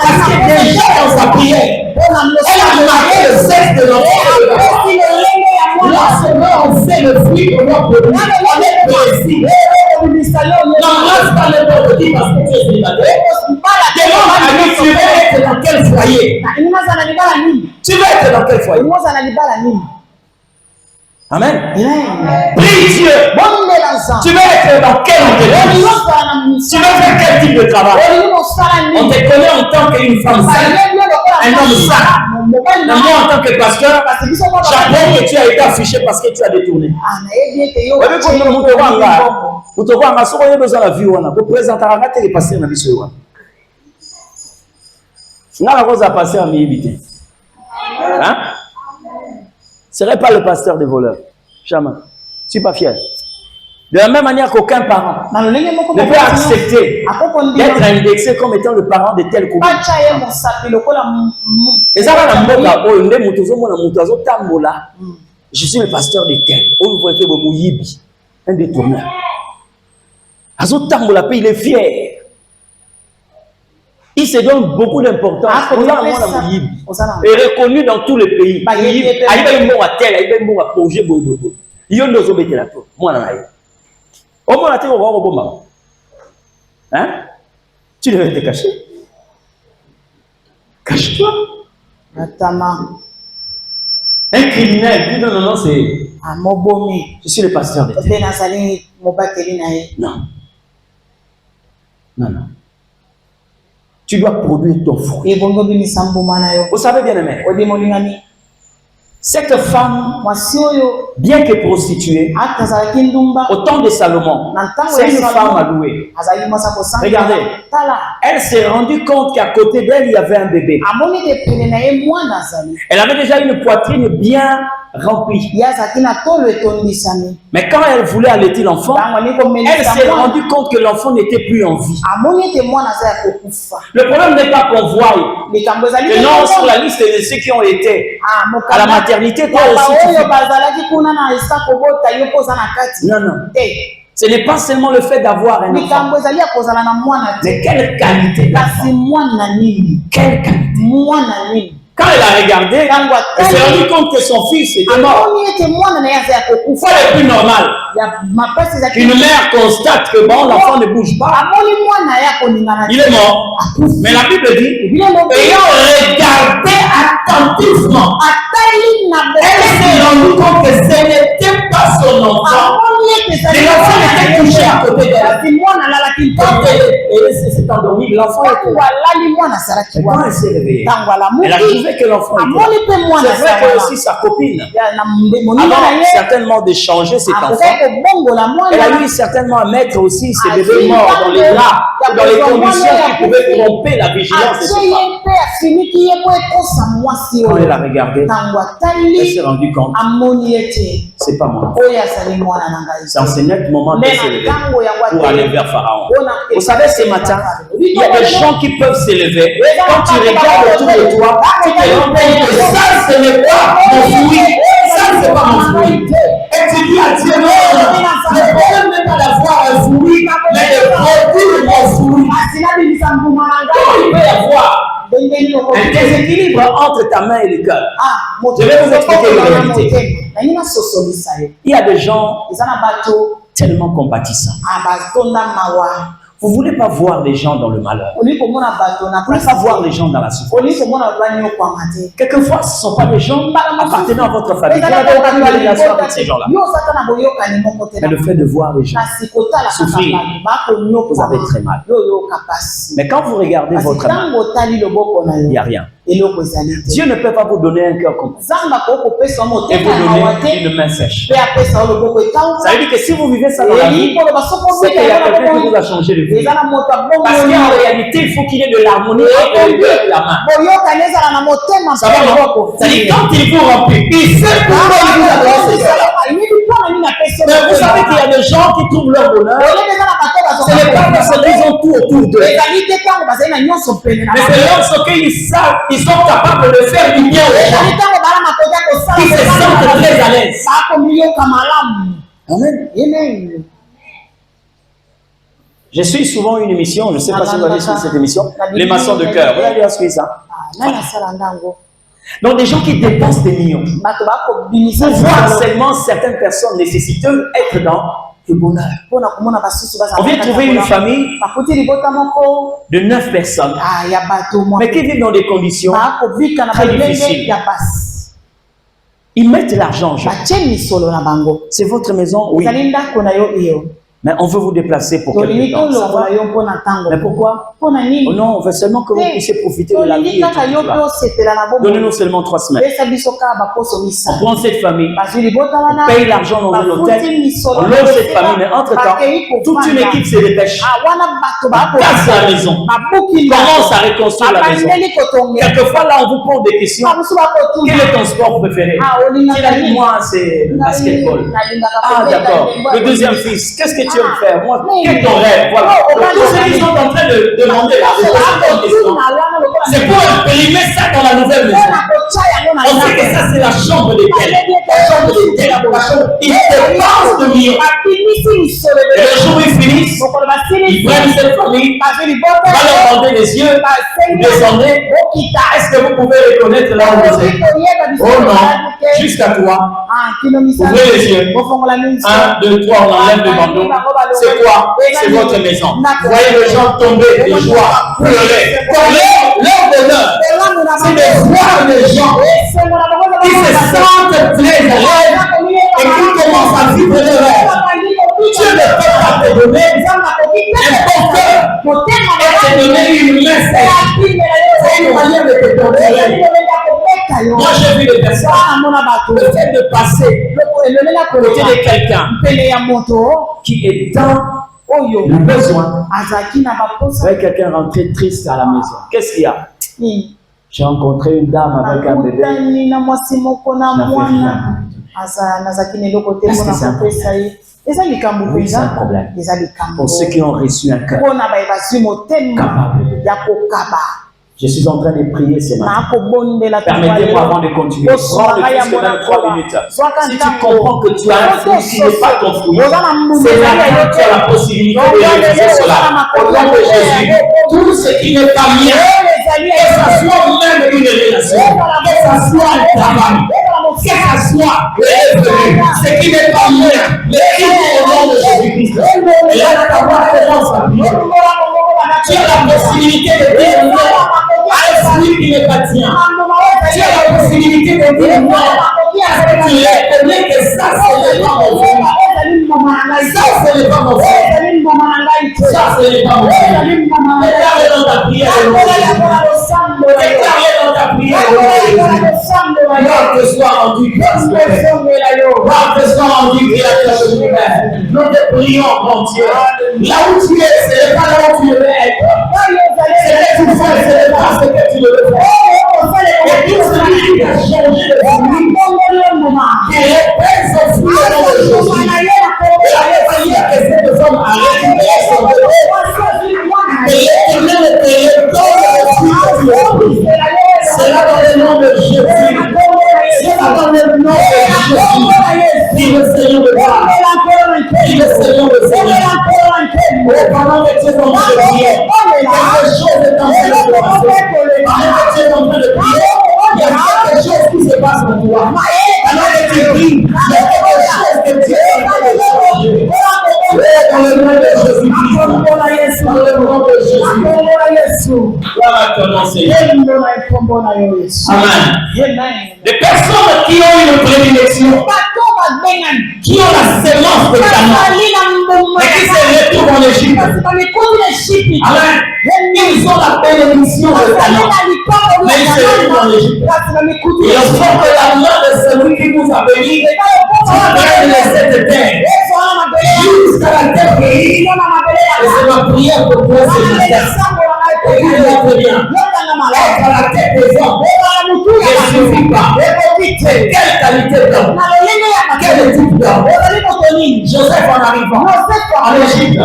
Parce que déjà dans sa prière, elle a marqué le sexe de l'enfant. Lorsqu'on sait le fruit qu'on doit produire, on est précis. N'embrasse pas n'importe qui parce que tu es célibataire. Demande à lui, tu veux être dans quel foyer? Tu veux être dans quel foyer? Amen. Prie Dieu. Tu veux être dans quel environnement? Tu veux faire quel type de travail? On te connaît en tant qu'une femme saine, un homme sain. Moi, en tant que pasteur, j'apprends que tu as été affiché parce que tu as détourné. Hein? Ce ne serait pas le pasteur des voleurs. Jamais. Je ne suis pas fier. De la même manière qu'aucun parent ne peut accepter d'être indexé comme étant le parent de tel couple. Et ça va dans je suis le pasteur de tel. Un détourneur. Il est fier. Il se donne beaucoup d'importance. Et reconnu dans tous les pays. Hein? Tu devais te cacher. Cache-toi. Un criminel, dis non, c'est. Je suis le pasteur de Dieu. Non. Tu dois produire ton fruit. Vous savez bien aimé. Cette femme, bien que prostituée, au temps de Salomon, c'est une femme à louer. Regardez, elle s'est rendue compte qu'à côté d'elle, il y avait un bébé. Elle avait déjà une poitrine bien remplie. Mais quand elle voulait allaiter l'enfant, elle s'est rendue compte que l'enfant n'était plus en vie. Le problème n'est pas qu'on voie. Que non, sur la liste de ceux qui ont été à la maternité, toi aussi non. Ce n'est pas seulement le fait d'avoir un enfant. Mais quelle qualité? Quelle qualité? Quand elle a regardé, elle s'est rendue compte que son fils était mort. C'est le plus normal. Une mère constate que bon, l'enfant ne bouge pas. Il est mort. Mais la Bible dit, ayant regardé attentivement, elle s'est rendue compte que ce n'était pas son enfant. Mais l'enfant était couché à côté d'elle. s'est endormie, l'enfant est là. Et quand elle s'est réveillée, elle a trouvé que l'enfant était là. C'est vrai que aussi sa copine, avant certainement d'échanger cet enfant, elle a eu certainement à mettre aussi ses bébés morts dans les draps, dans les conditions qui pouvaient tromper la vigilance de ses femmes. Quand elle a regardé, elle s'est rendue compte, c'est pas moi. C'est en ce net moment qu'elle s'est levée pour aller vers Pharaon. Vous savez, ce matin, il y a des gens qui peuvent s'élever. Quand tu regardes autour de toi, tu te rends compte que ça, ce n'est pas mon fruit. Ça, ce n'est pas mon fruit. Et tu dis à Dieu, non, le problème n'est pas d'avoir un fruit, mais de produire mon fruit. Comment il peut y avoir un déséquilibre entre ta main et le cœur? Je vais vous expliquer la réalité. Il y a des gens tellement compatissants. Vous ne voulez pas voir les gens dans le malheur. Vous ne voulez pas voir les gens dans la souffrance. Quelquefois, ce ne sont pas des gens appartenant à votre famille. Vous n'avez aucune relation avec ces gens-là. Mais le fait de voir les gens souffrir, vous avez très mal. Mais quand vous regardez votre main, il n'y a rien. Dieu ne peut pas vous donner un cœur comme ça et vous donner une main sèche. Ça veut dire que si vous vivez ça dans la vie, c'est qu'il y a quelqu'un qui vous a changé de vie. Parce qu'en réalité, il faut qu'il y ait de l'harmonie entre le cœur et la main. Ça va, non? C'est quand il vous remplit, il sait pourquoi il vous a donné ces choses-là. Mais vous savez qu'il y a des gens qui trouvent leur bonheur. Ce n'est pas parce qu'ils ont tout autour d'eux. Mais c'est lorsqu'ils savent, ils sont capables de faire du bien aux gens, qui se sentent très à l'aise. Amen. Je suis souvent une émission, je ne sais pas si vous avez suivi cette émission, les maçons de cœur. Vous avez suivi ça? Donc des gens qui dépensent des millions. Pour voir seulement certaines personnes nécessiteuses être dans le bonheur. On vient trouver une famille de 9 personnes, mais qui vivent dans des conditions très difficiles. Ils mettent l'argent. C'est votre maison, oui. Mais on veut vous déplacer pour quelque temps. Mais pourquoi? Oh non, on veut seulement que vous puissiez profiter de la vie. Donnez-nous seulement 3 semaines. On prend cette famille, on paye l'argent dans l'hôtel, on loge cette famille, mais entre-temps, toute une équipe se dépêche. Casse la maison. Commence à reconstruire la maison. Quelquefois, là, on vous pose des questions. Quel est ton sport préféré? Moi, c'est le basketball. Ah, d'accord. Le deuxième fils, qu'est-ce que tu veux faire? Moi, quel est ton rêve? Voilà. Donc, tous ceux qui sont en train de demander la question, c'est pour imprimer ça dans la nouvelle maison. On sait que ça, c'est la chambre des tels. La chambre des tels. Ils dépensent de millions. Et le jour où ils finissent, ils prennent cette famille, ils vont leur demander les yeux, vous descendez. Est-ce que vous pouvez reconnaître là où vous êtes? Oh non, jusqu'à toi. Ouvrez les yeux. 1, 2, 3, on enlève le bandeau. C'est quoi? C'est votre maison. Vous voyez les gens tomber de joie, pleurer. Leur bonheur, c'est de voir les gens qui se sentent très à l'aise et qui commencent à vivre leur rêve. Dieu ne peut pas te donner un bon cœur et te donner une main sèche. C'est une manière de te donner. Moi, j'ai vu des personnes, le fait de passer à côté de quelqu'un qui est dans le besoin. Vous voyez quelqu'un rentrer triste à la maison. Qu'est-ce qu'il y a? J'ai rencontré une dame avec un bébé. Oui, c'est un problème. Pour ceux qui ont reçu un cœur capable. Je suis en train de prier ce matin. Permettez-moi avant de continuer. Prends le plus que même 3 minutes. Si tu comprends que tu as un fruit qui n'est pas ton fruit, c'est là que tu as la possibilité de réaliser cela. Au nom de Jésus, tout ce qui n'est pas bien, que ce soit même une relation, que ce soit un travail, que ce soit ce qui n'est pas bien, mais qui est au nom de Jésus-Christ. Et là, ta voix commence à vivre. Tu as la possibilité de dire non à un fruit qui n'est pas tien. Tu as la possibilité de dire non parce que tu reconnais que ça, ce n'est pas mon fruit. Ça, ce n'est pas mon fruit. Ça, ce n'est pas mon Dieu. Déclare dans ta prière. Déclare dans ta prière. Gloire te soit rendue grâce. Gloire te soit rendue grâce. Nous te prions, mon Dieu. Là où tu es, ce n'est pas là où tu devais être. Ce que tu fais, ce n'est pas ce que tu devais faire. Et tout celui qui a changé de vie, qui répète son fruit au nom de Jésus. Et la prière que cette femme a récupéré son bébé. Et l'éternel te redonne le fruit de Dieu. C'est là dans le nom de Jésus. C'est là dans le nom de Jésus. Dis le Seigneur de gloire. Dis le Seigneur de Seigneur. Oh, pendant que tu es en train de prier, quelque chose est en train de passer. Pendant que tu es en train de prier, il y a quelque chose qui se passe pour toi. Pendant que tu pries, il y a quelque chose que Dieu est en train de changer. Dans le nom de Jésus-Christ. Dans le nom de Jésus. Gloire à ton nom, Seigneur. Amen. Des personnes qui ont une prédilection, qui ont la sémence de Canaan, et qui se retrouvent en Égypte. Amen. Ils ont la bénédiction de Canaan, mais ils se retrouvent en Égypte. Et on sent que la main de celui qui nous a bénis prenne cette terre jusqu'à la terre pays. Et c'est ma prière pour toi, Seigneur. Écoute-moi très bien. Être à la tête des hommes ne suffit pas. Quelle qualité d'homme? Quel type d'homme? Joseph en arrivant en Égypte,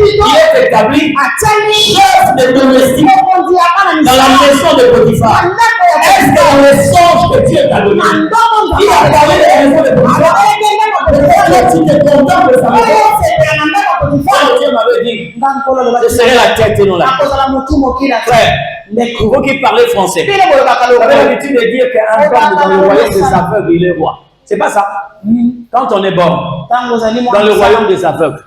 il est établi chef de domestique dans la maison de Potiphar. Est-ce que dans les songes que Dieu t'a donné, il a parlé de la maison de Potiphar? Peut-être tu te contentes de sa maison. Dieu m'avait dit, je serai la tête et non la tête. Frère, vous qui parlez français, vous avez l'habitude de dire qu'un homme dans le royaume des aveugles, il est roi. C'est pas ça. Quand on est bon, dans le royaume des aveugles,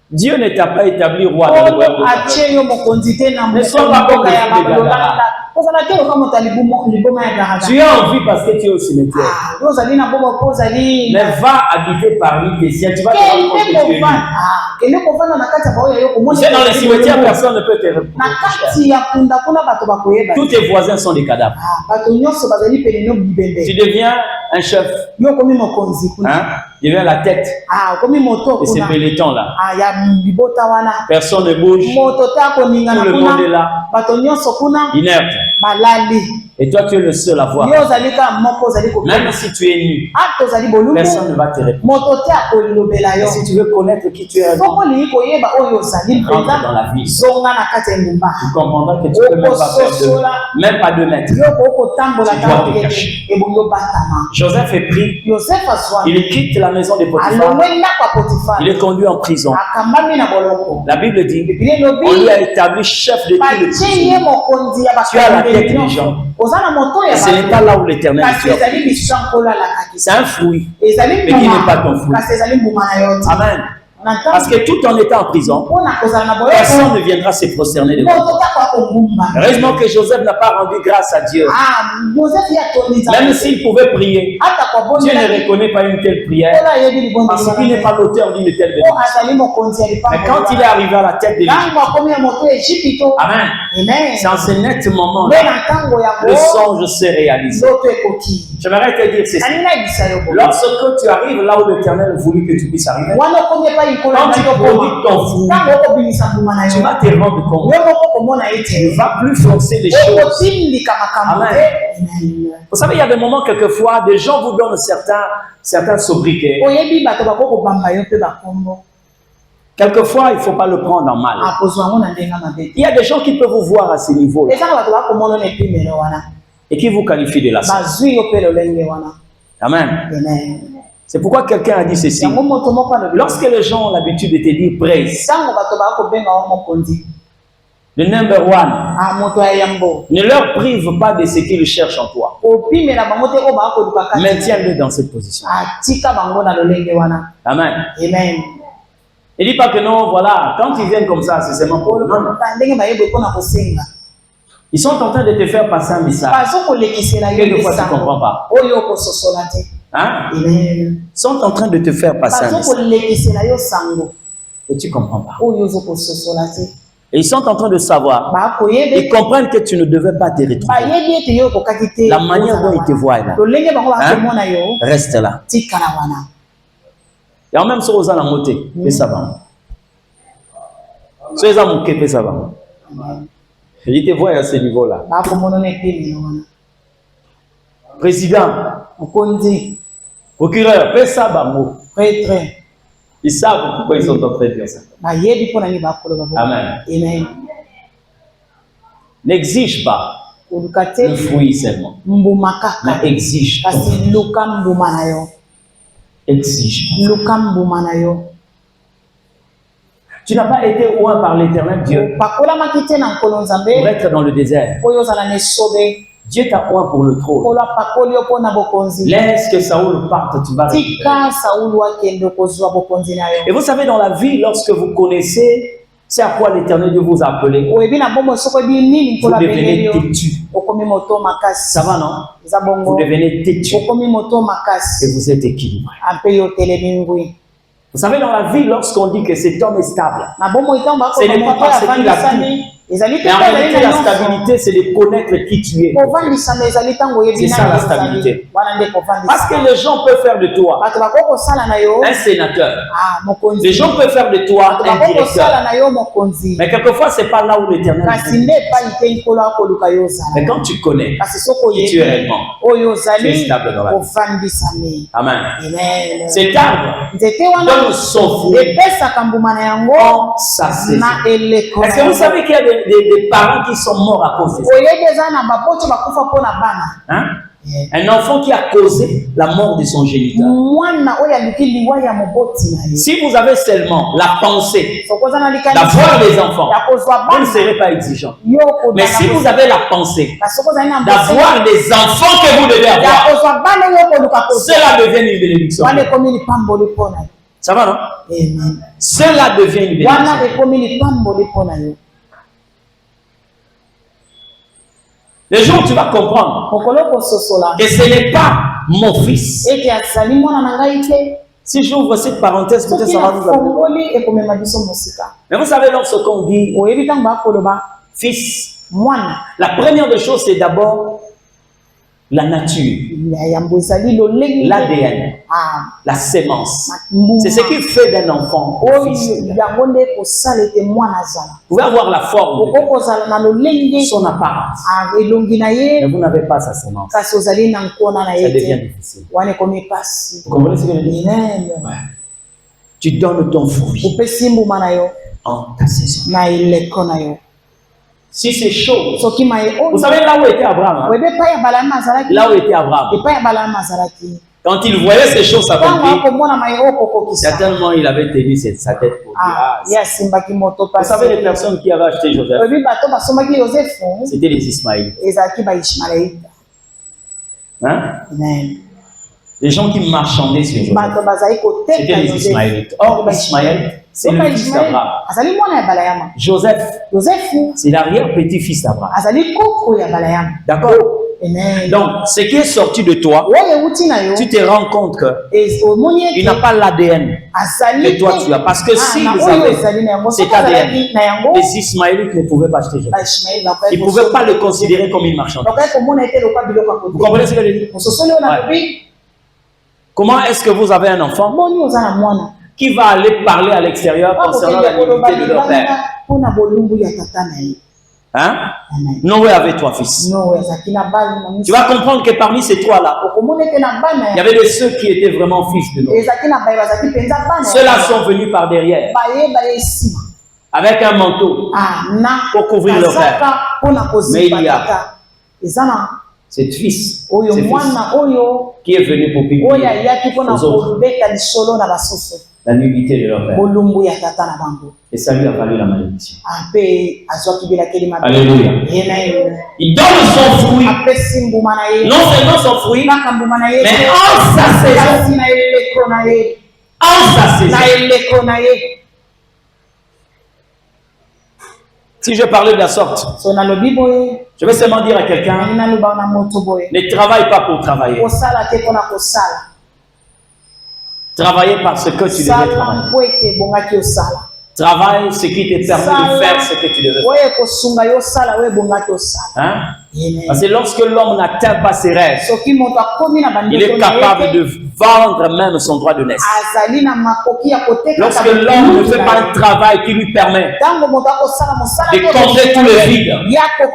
Dieu ne t'a pas établi roi dans le royaume des aveugles. Ne sois pas comme le fils de Gadara. Tu es en vie parce que tu es au cimetière. Mais va habiter parmi tes siens. Tu vas te rendre compte que tu es libre. Tu sais, dans les cimetières, personne ne peut te reprendre. Tous tes voisins sont des cadavres. Tu deviens un chef. Hein? Tu deviens la tête. Et ces pelotons-là. Personne ne bouge. Tout le monde est là. Inerte. Et toi, tu es le seul à voir. Même si tu es nu, personne ne va te répondre. Et si tu veux connaître qui tu es, rentre dans la vie. Tu comprendras que tu ne peux même pas faire même pas 2 mètres. Tu dois te cacher. Joseph est pris. Il quitte la maison de Potiphar. Il est conduit en prison. La Bible dit, on lui a établi chef de tout le prison. Tu as la tête des gens. Et ce n'est pas là où l'Éternel est. C'est un fruit, mais qui n'est pas ton fruit. Amen. Parce que tout en étant en prison, personne ne viendra se prosterner devant toi. Heureusement que Joseph n'a pas rendu grâce à Dieu. Même s'il pouvait prier, Dieu ne reconnaît pas une telle prière parce qu'il n'est pas l'auteur d'une telle bénédiction. Mais quand il est arrivé à la tête de l'Égypte, Amen. C'est en ce net moment le songe s'est réalisé. J'aimerais te dire ceci. Lorsque tu arrives là où l'Éternel voulait que tu puisses arriver, quand tu produis ton fruit, tu vas te rendre compte. Tu ne vas plus forcer les choses. Amen. Vous savez, il y a des moments, quelquefois, des gens vous donnent certains sobriquets. Quelquefois, il ne faut pas le prendre en mal. Il y a des gens qui peuvent vous voir à ce niveau et qui vous qualifient de la sorte. Amen. C'est pourquoi quelqu'un a dit ceci. Lorsque les gens ont l'habitude de te dire praise, le number one, ne leur prive pas de ce qu'ils cherchent en toi. Maintiens-le dans cette position. Amen. Ne dis pas que non, voilà, quand ils viennent comme ça, c'est seulement pour le nom. Ils sont en train de te faire passer un message. Quelquefois, tu ne comprends pas. Hein? Ils sont en train de te faire passer un message. Et tu ne comprends pas. Et ils sont en train de savoir. Ils comprennent que tu ne devais pas te retrouver. La manière dont ils te voient là. Hein? Reste là. Et en même temps, ils ont la montée. Et ça va. Ils ont moqué. Et ça va. Ils te voient à ce niveau-là. Président. Procureur. Fais ça, Bambo. Ils savent pourquoi ils sont en train de dire ça. Amen. N'exige pas le fruit seulement. Mais exige. Exige. Tu n'as pas été oint par l'Éternel Dieu pour être dans le désert. Dieu t'a oint pour le trône. Laisse que Saoul parte, tu vas récupérer. Et vous savez, dans la vie, lorsque vous connaissez c'est à quoi l'Éternel Dieu vous a appelé, vous devenez têtu. Ça va, non? Vous devenez têtu. Et vous êtes équilibré. Vous savez, dans la vie, lorsqu'on dit que cet homme est stable, ce n'est pas parce qu'il a tout. Mais en réalité, la stabilité, c'est de connaître qui tu es. C'est ça la stabilité. Parce que les gens peuvent faire de toi un sénateur. Les gens peuvent faire de toi un directeur. Mais quelquefois, ce n'est pas là où l'Éternel est. Mais quand tu connais qui tu es réellement, tu es stable dans la vie. Amen. Cet arbre donne son fruit en sa saison. Est-ce que vous savez qu'il y a des parents qui sont morts à cause de ça? Hein? Un enfant qui a causé la mort de son géniteur. Si vous avez seulement la pensée d'avoir des enfants, vous ne serez pas exigeant. Mais si vous avez la pensée d'avoir des enfants que vous devez avoir, cela devient une bénédiction. Ça va, non? Cela devient une bénédiction. Le jour où tu vas comprendre que ce n'est pas mon fils. Si j'ouvre cette parenthèse, peut-être ça va nous amener. Mais vous savez, lorsqu'on dit fils, la première des choses, c'est d'abord la nature, l'ADN, la sémence. C'est ce qui fait d'un enfant un fils. Vous pouvez avoir la forme, son apparence, mais vous n'avez pas sa sémence. Ça devient difficile. Vous comprenez ce que je veux dire? Ouais. Tu donnes ton fruit en ta saison. Si c'est chaud, vous savez là où était Abraham, hein? Là où était Abraham, quand il voyait ces choses s'accomplir, certainement il avait tenu sa tête pour dire. Vous savez les personnes qui avaient acheté Joseph, c'était les Ismaélites. Hein? Les gens qui marchandaient sur Joseph, c'était les Ismaélites. Or, Ismaël, c'est le fils d'Abraham. Joseph, c'est l'arrière-petit-fils d'Abraham. D'accord? Donc, ce qui est sorti de toi, tu te rends compte qu'il n'a pas l'ADN que toi tu as. Parce que s'ils avaient cet ADN, les Ismaélites ne pouvaient pas acheter Joseph. Ils ne pouvaient pas le considérer comme une marchandise. Vous comprenez ce que je dis? Ouais. Comment est-ce que vous avez un enfant qui va aller parler à l'extérieur concernant la dignité de leur père? Hein? Noé avait trois fils. Tu vas comprendre que parmi ces trois-là, il y avait de ceux qui étaient vraiment fils de Noé. Ceux-là sont venus par derrière, avec un manteau pour couvrir leur père. Mais il y a cet fils, qui est venu pour publier aux autres la nullité de leur père. Et ça lui a valu la malédiction. Alléluia. Il donne son fruit. Non seulement son fruit, mais en sa saison. En sa saison. Si je parlais de la sorte, je vais seulement dire à quelqu'un, ne travaille pas pour travailler. Travaillez parce que tu devais travailler. Travail, ce qui te permet de faire ce que tu devais faire. Hein? Parce que lorsque l'homme n'atteint pas ses rêves, il est capable de vendre même son droit de naissance. Lorsque l'homme ne fait pas un travail qui lui permet de combler tous les vides,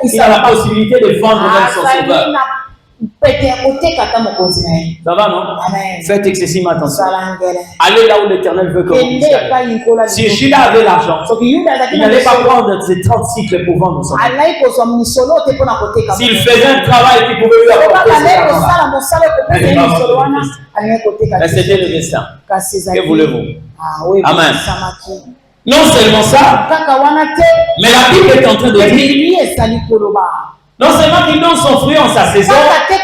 il a la possibilité de vendre même son sauveur. Ça va, non?
Amen.
Faites excessivement attention. Allez là où l'Éternel veut que vous puissiez aller. Si Judas avait l'argent, il n'allait pas prendre ses 30 cycles pour vendre son argent. S'il faisait un travail qui pouvait lui apporter cet argent, mais c'était le destin. Que voulez-vous? Amen. Non seulement ça, mais la Bible est en train de dire non seulement qu'il donne son fruit en sa saison, et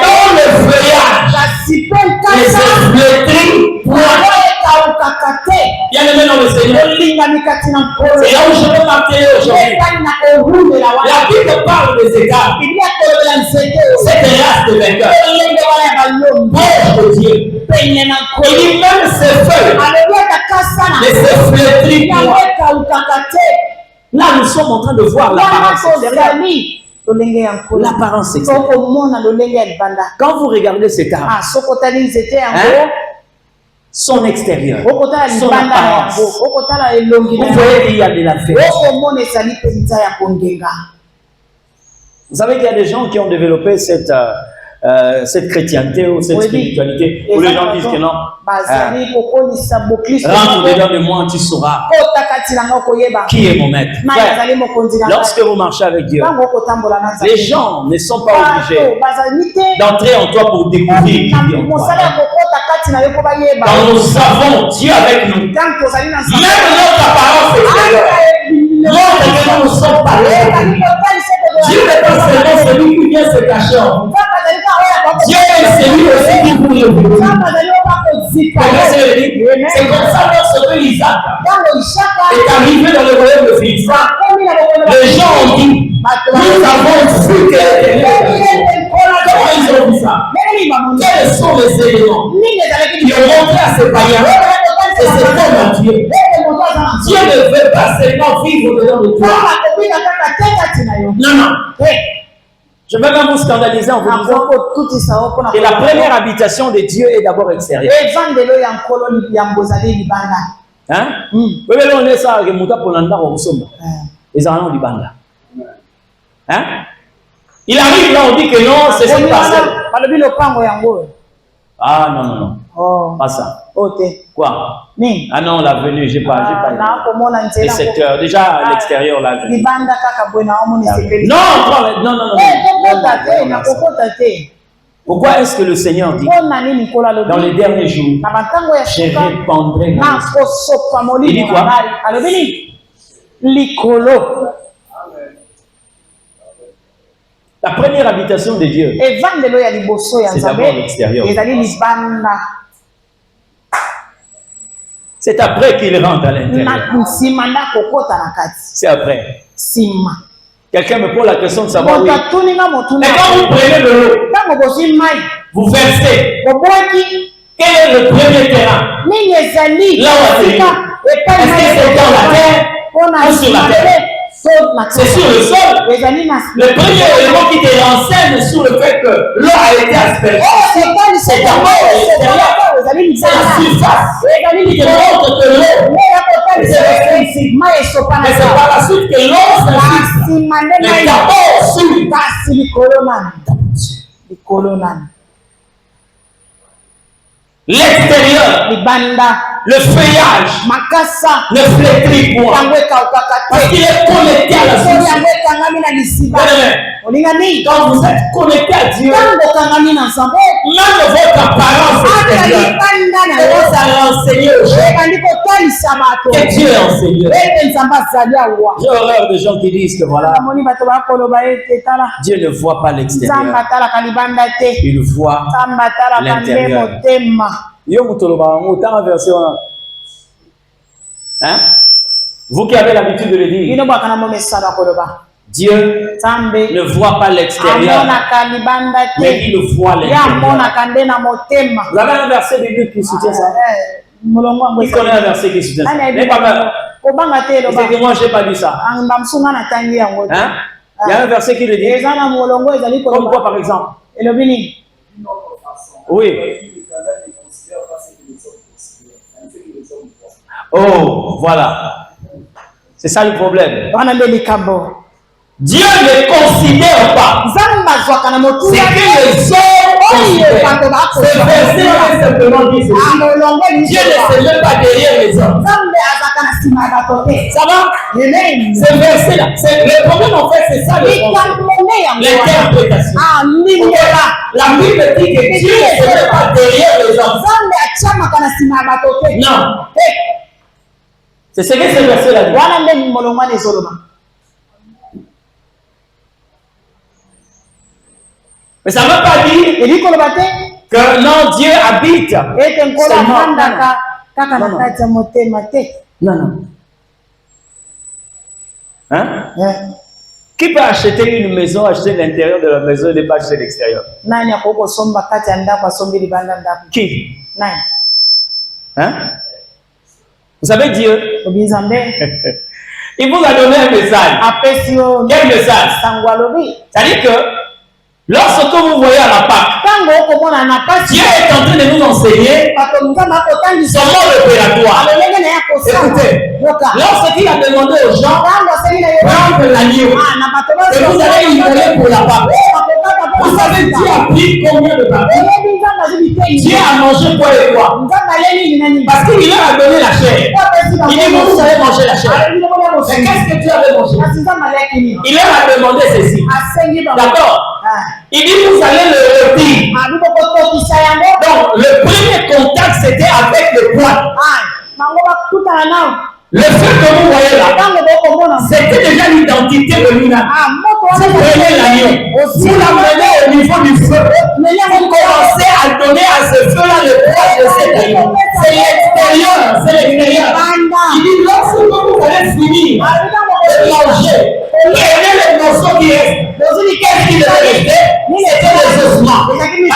dans le feuillage, les efflétries, bien aimé dans le Seigneur, c'est là où je veux m'atteler aujourd'hui. La Bible parle des égards. C'est des races de vainqueurs. Proche de Dieu. Il dit même ses feuilles, les efflétries. Là, nous sommes en train de voir l'apparence extérieure. L'apparence extérieure. Quand vous regardez cet arbre, son extérieur, son apparence, vous voyez qu'il y a de la fête. Vous savez qu'il y a des gens qui ont développé cette chrétienté ou cette spiritualité où les gens disent que non, rentre dedans de moi, tu sauras qui est mon maître. Lorsque vous marchez avec Dieu, les gens ne sont pas obligés d'entrer en toi pour découvrir qui est en toi. Quand nous avons Dieu avec nous, même notre apparence extérieure montre que nous ne sommes pas là. Dieu n'est pas seulement celui qui vient se cacher en vous. Dieu est celui aussi qui vous le c'est comme ça lorsque Isaac est arrivé dans le royaume de Philistin, les gens ont dit, nous avons vu que comment ils ont vu ça? Quels sont les éléments qui ont montré à ces païens que c'est comme un Dieu? Dieu ne veut pas seulement vivre dedans de toi. Non, non. Je vais même vous scandaliser en vous disant que la première habitation de Dieu est d'abord extérieure. Hein? Oui, mais on est ça, que Mouta Polanda au Somba. Les Arabes du Banda. Hein? Il arrive là, on dit que non, c'est cette parcelle. Ah non, non, non.
Oh.
Pas ça.
Ok.
Quoi?
Ni.
Ah non, l'avenue, j'ai pas. Les secteurs, déjà à l'extérieur, l'avenue. Non, non, non, non. Pourquoi est-ce que le Seigneur dit dans les derniers jours, je répandrai mon esprit? Il dit quoi? La première habitation de Dieu, c'est d'abord l'extérieur. C'est après qu'il rentre à l'intérieur. C'est après. Quelqu'un me pose la question de savoir. Oui. Mais quand vous prenez de l'eau, vous versez. Quel est le premier terrain? Là où est-ce que c'est dans la terre ou sur la terre? C'est sur le sol. Le premier élément qui te renseigne sur le fait que l'eau a été aspergée, c'est d'abord l'extérieur. C'est la surface. Il te montre que l'eau mais c'est par la suite que l'eau s'infiltre. Mais d'abord sur l'extérieur, le feuillage ne flétrit point parce qu'il est connecté à la source. Quand vous êtes connecté à Dieu, même votre apparence extérieure commence à renseigner aux gens que Dieu est enseigné. J'ai horreur de gens qui disent que voilà, Dieu ne voit pas l'extérieur, il voit l'intérieur. Hein? Vous qui avez l'habitude de le dire, Dieu ne voit pas l'extérieur, mais il voit l'intérieur. Vous avez un verset biblique qui soutient ça? Qui connaît un verset qui soutient ça? N'est pas peur. C'est que moi, je n'ai pas dit ça. Hein? Il y a un verset qui le dit. Comme quoi, par exemple? Oui. Oh, voilà. C'est ça le problème. Dieu ne considère pas ce que les hommes considèrent. Ce verset est simplement dit ceci. Dieu ne se met pas derrière les hommes. Ça va? Ce verset-là, le problème en fait, c'est ça l'interprétation. La Bible dit que Dieu ne se met pas derrière les hommes. Non. C'est ce que ce verset-là dit. Mais ça ne veut pas dire que non, Dieu habite. Non. Hein? Qui peut acheter une maison, acheter l'intérieur de la maison et ne pas acheter l'extérieur? Qui? Hein? Vous savez Dieu? Il vous a donné un message. Quel message? C'est-à-dire que lorsque vous voyez à la Pâque, Dieu est en train de nous enseigner son mode opératoire. Écoutez, lorsqu'il a demandé aux gens prendre l'agneau et vous allez livrer pour la Pâque, vous savez Dieu a pris combien de Pâques? Dieu a mangé quoi et quoi? Parce qu'il leur a donné la chair. Il dit vous allez manger la chair. Mais qu'est-ce que Dieu avait mangé? Il leur a demandé ceci. D'accord? Il dit vous allez le rôtir. Donc le premier contact c'était avec le poil. Le fait que vous voyez là, c'était déjà l'identité de lui-même. Vous prenez l'agneau, vous l'amenez au niveau du feu, vous commencez à donner à ce feu-là le poil de cet agneau. C'est l'extérieur, c'est l'extérieur. Il dit lorsque vous allez finir de manger, prenez les morceaux qui restent. Qu'est-ce qui devait rester? C'était les ossements. Parce qu'il a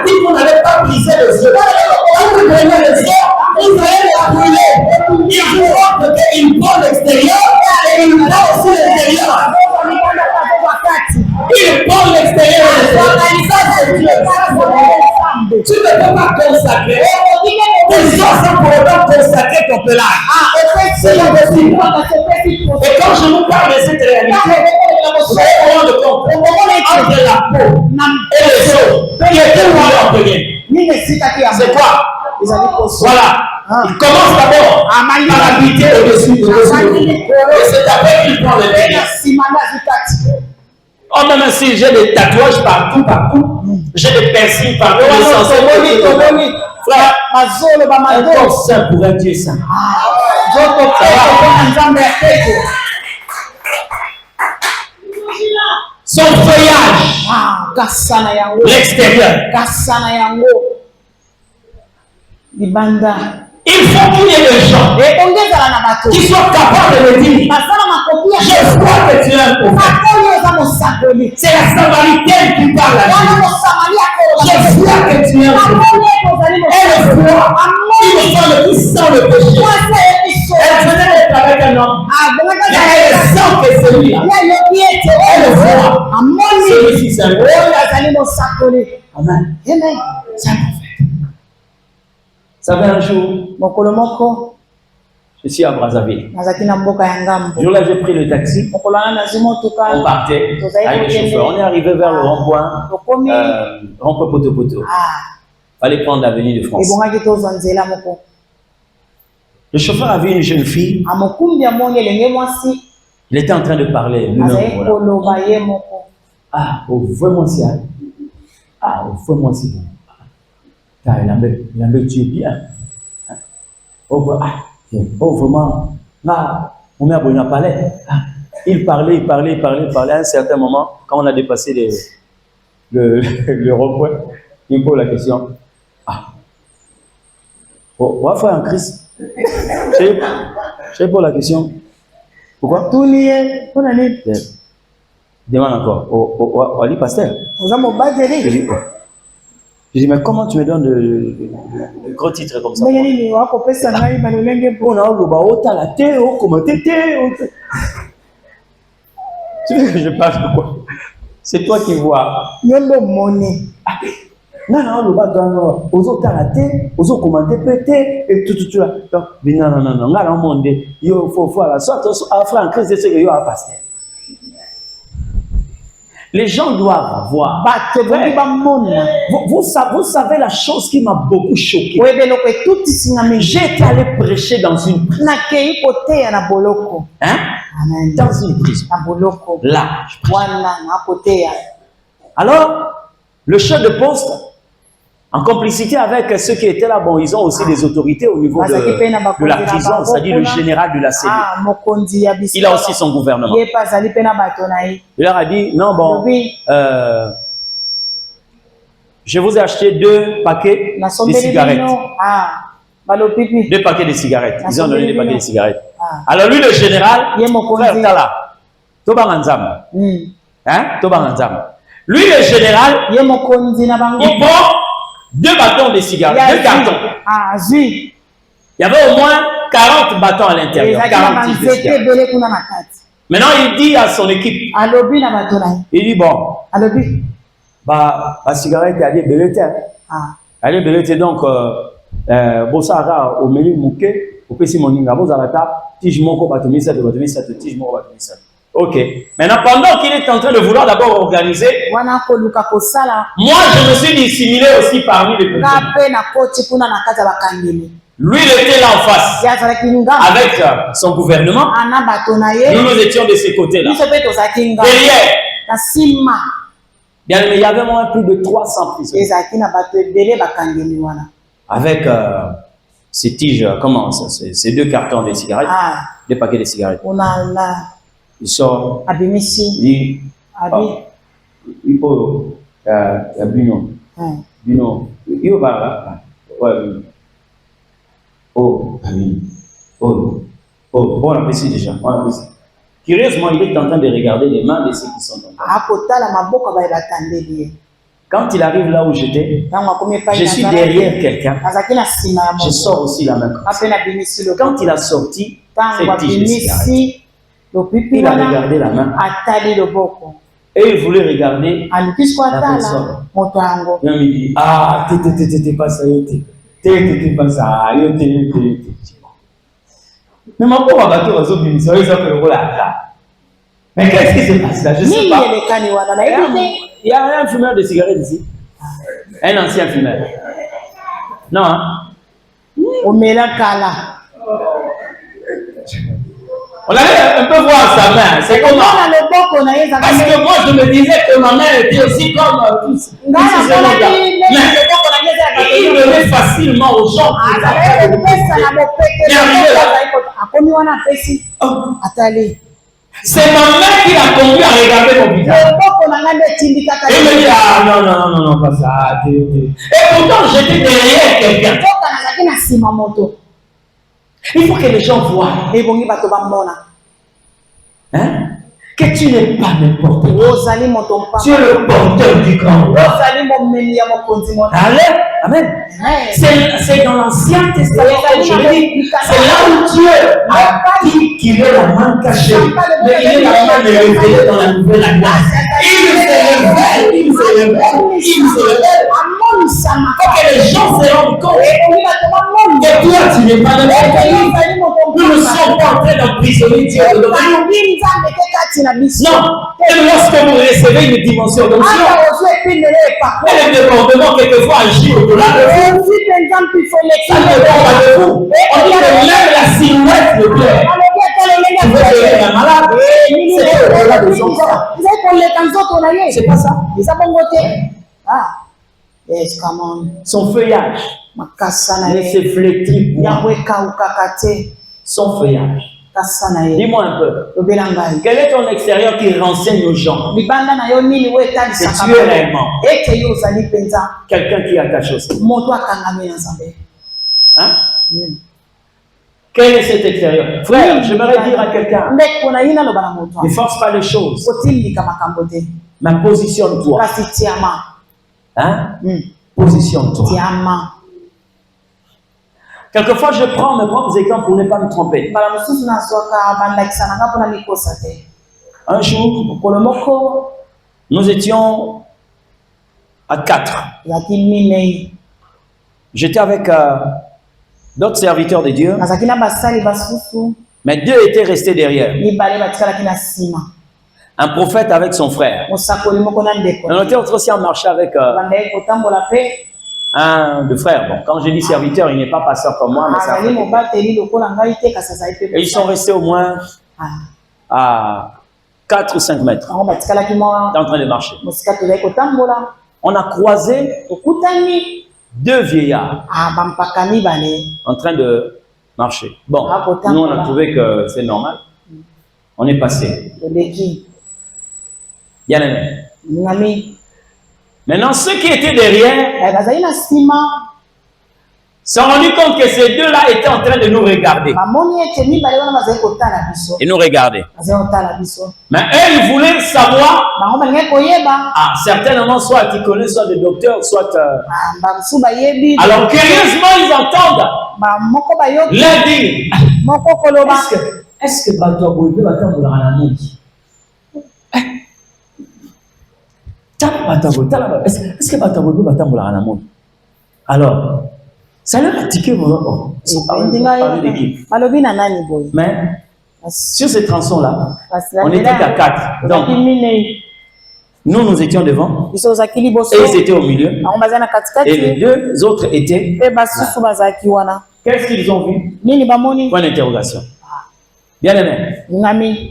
dit que vous n'avez pas brisé le feu. Quand vous prenez le feu, vous allez le brûler. Il faut que une bonne extérieure et une bonne aussi l'extérieur. Il prend l'extérieur et Dieu. Tu ne peux pas consacrer. Tes os sont pour autant consacrer ton pelage. C'est impossible. Et quand je vous parle de cette réalité, vous allez vous rendre compte entre la peau et les os, qui est en premier. C'est quoi? Voilà. Il commence d'abord par habiter au-dessus de l'eau. Et c'est après qu'il prend le pénis. Oh, même si j'ai des tatouages partout, j'ai des piercings partout. Frère, un corps saint pour un Dieu saint. Son feuillage, l'extérieur. Il faut qu'il y ait des gens qui soient capables de le dire. Je crois que tu es un prophète. C'est la Samaritaine qui parle à Dieu. Je crois que tu es un prophète. Elle croit. Il faut le plus sans le péché. Elle venait d'être avec un homme. Mais elle sent que c'est lui. Elle voit. Celui-ci, c'est un prophète. Amen. C'est un prophète. Ça fait un jour, je suis à Brazzaville. Le jour-là, j'ai pris le taxi. On partait avec le chauffeur. On est arrivé vers le rond-point, rond-point Poto-Poto. Il fallait prendre l'avenue de France. Le chauffeur a vu une jeune fille. Il était en train de parler. Ah, vraiment si. Ah, vraiment si. Il a tu es bien. Oh, vraiment. Là, on est abonné à parler. Il parlait. À un certain moment, quand on a dépassé le rond-point, il pose la question. On va faire un Christ. Je pose la question. Pourquoi? Tout lié. Demande encore. On lit pasteur. Je dis, mais comment tu me donnes de gros titres comme ça? Tu veux que je parle de quoi? C'est toi qui vois. Non, et tout là. Non, il faut la sorte. Les gens doivent voir. Vous savez la chose qui m'a beaucoup choqué. J'étais allé prêcher dans une prison. Hein? Dans une prison. Là. Alors, le chef de poste, en complicité avec ceux qui étaient là, bon, ils ont aussi des autorités au niveau de la prison, c'est-à-dire le général de la cellule. Il a aussi son gouvernement. Il leur a dit, non, bon, je vous ai acheté 2 paquets de cigarettes. 2 paquets de cigarettes. Ils ont donné des paquets de cigarettes. Alors lui, le général, frère Tala, Tobanganzam. Hein? Tobanganzam. Lui, le général, il prend 2 bâtons de cigarettes, 2 cartons. Il y avait au moins 40 bâtons à l'intérieur. 40 de cigarettes. Maintenant, il dit à son équipe, il dit, bon, la cigarette, elle est belletée. Elle est belletée, donc, Bossara, au milieu mouké, au PC Moninga, Bozarata, Tige Moko, Batomisa, Tige Moko, Batomisa. Ok. Maintenant, pendant qu'il est en train de vouloir d'abord organiser, moi, je me suis dissimulé aussi parmi les prisonniers. Lui, il était là en face, avec son gouvernement. Nous étions de ces côtés-là. Derrière, il y avait moins plus de 300 prisonniers. Avec ces tiges, comment ça, ces 2 cartons de cigarettes, 2 paquets de cigarettes. Il sort, il dit, il faut, Bino, il va, bon appétit déjà, bon appétit. Curieusement, il est en train de regarder les mains de ceux qui sont en train. Quand il arrive là où j'étais, je suis derrière quelqu'un, je sors aussi la main comme ça. Quand il a sorti cette tige de cigarette, il a regardé la main et il voulait regarder la personne. Il me dit, ah, t'es pas ça, t'es pas ça, mais ma pauvre bateau va s'obéir, ça fait le rôle là. Mais qu'est-ce qui se passe là? Je ne sais pas. Il y a un fumeur de cigarettes ici. Un ancien fumeur. Non, hein? On allait un peu voir sa main. C'est comment? Parce que moi, je me disais que ma main était aussi comme tous ces gens-là. Mais il donnait facilement aux gens. C'est ma main qui l'a conduit à regarder mon visage. Et il me dit, ah non, pas ça. Et pourtant, j'étais derrière quelqu'un. Il faut que les gens voient. Hein? Que tu n'es pas n'importe quoi. Tu es le porteur du grand roi. Amen. C'est dans l'Ancien Testament que je l'ai dit. C'est là où Dieu a dit qu'il est la main cachée. Mais il est la main révélée dans la nouvelle alliance. Il se révèle. Pour que les gens se rendent compte que toi, tu n'es pas n'importe qui. Nous ne sommes pas en train d'emprisonner Dieu. Non. Et lorsque vous recevez une dimension d'onction, et le débordement quelquefois agit au-delà de vous. Ça dépend pas de vous. On dit que même la silhouette de Dieu. Tu veux devenir un malade, c'est au-delà de son corps. C'est pas ça.
Yes, come on.
Son feuillage ne se flétrit point. Son feuillage. Dis-moi un peu. Quel est ton extérieur qui renseigne aux gens? C'est tu es réellement quelqu'un qui est attaché au Seigneur. Hein? Quel est cet extérieur? Frère, j'aimerais dire à quelqu'un, ne force pas les choses, mais positionne-toi. Hein? Positionne-toi. Quelquefois, je prends mes propres exemples pour ne pas me tromper. Un jour, nous étions à 4. J'étais avec d'autres serviteurs de Dieu, mais 2 étaient restés derrière. Un prophète avec son frère. On était aussi en marché avec un de frères. Bon, quand je dis serviteur, il n'est pas pasteur comme moi, mais ça fait. Et ils sont restés au moins à 4 ou 5 mètres en train de marcher. On a croisé 2 vieillards en train de marcher. Bon, nous on a trouvé que c'est normal. On est passé. Bien aimé. Maintenant, ceux qui étaient derrière se sont rendus compte que ces 2-là étaient en train de nous regarder. Et nous regarder. Mais eux, ils voulaient savoir. Certainement, soit ils connaissent, soit des docteurs, soit. Alors, curieusement, ils entendent leur dire est-ce que Bato va t'envoyer à la nuit? Est-ce que Bato va t'envoyer à la nuit? Alors, ça leur a tiqué mon mais sur ces tronçons-là, on n'était qu'à 4. Donc, nous étions devant, et ils étaient au milieu, et les 2 autres étaient là. Qu'est-ce qu'ils ont vu? Point d'interrogation. Bien aimé,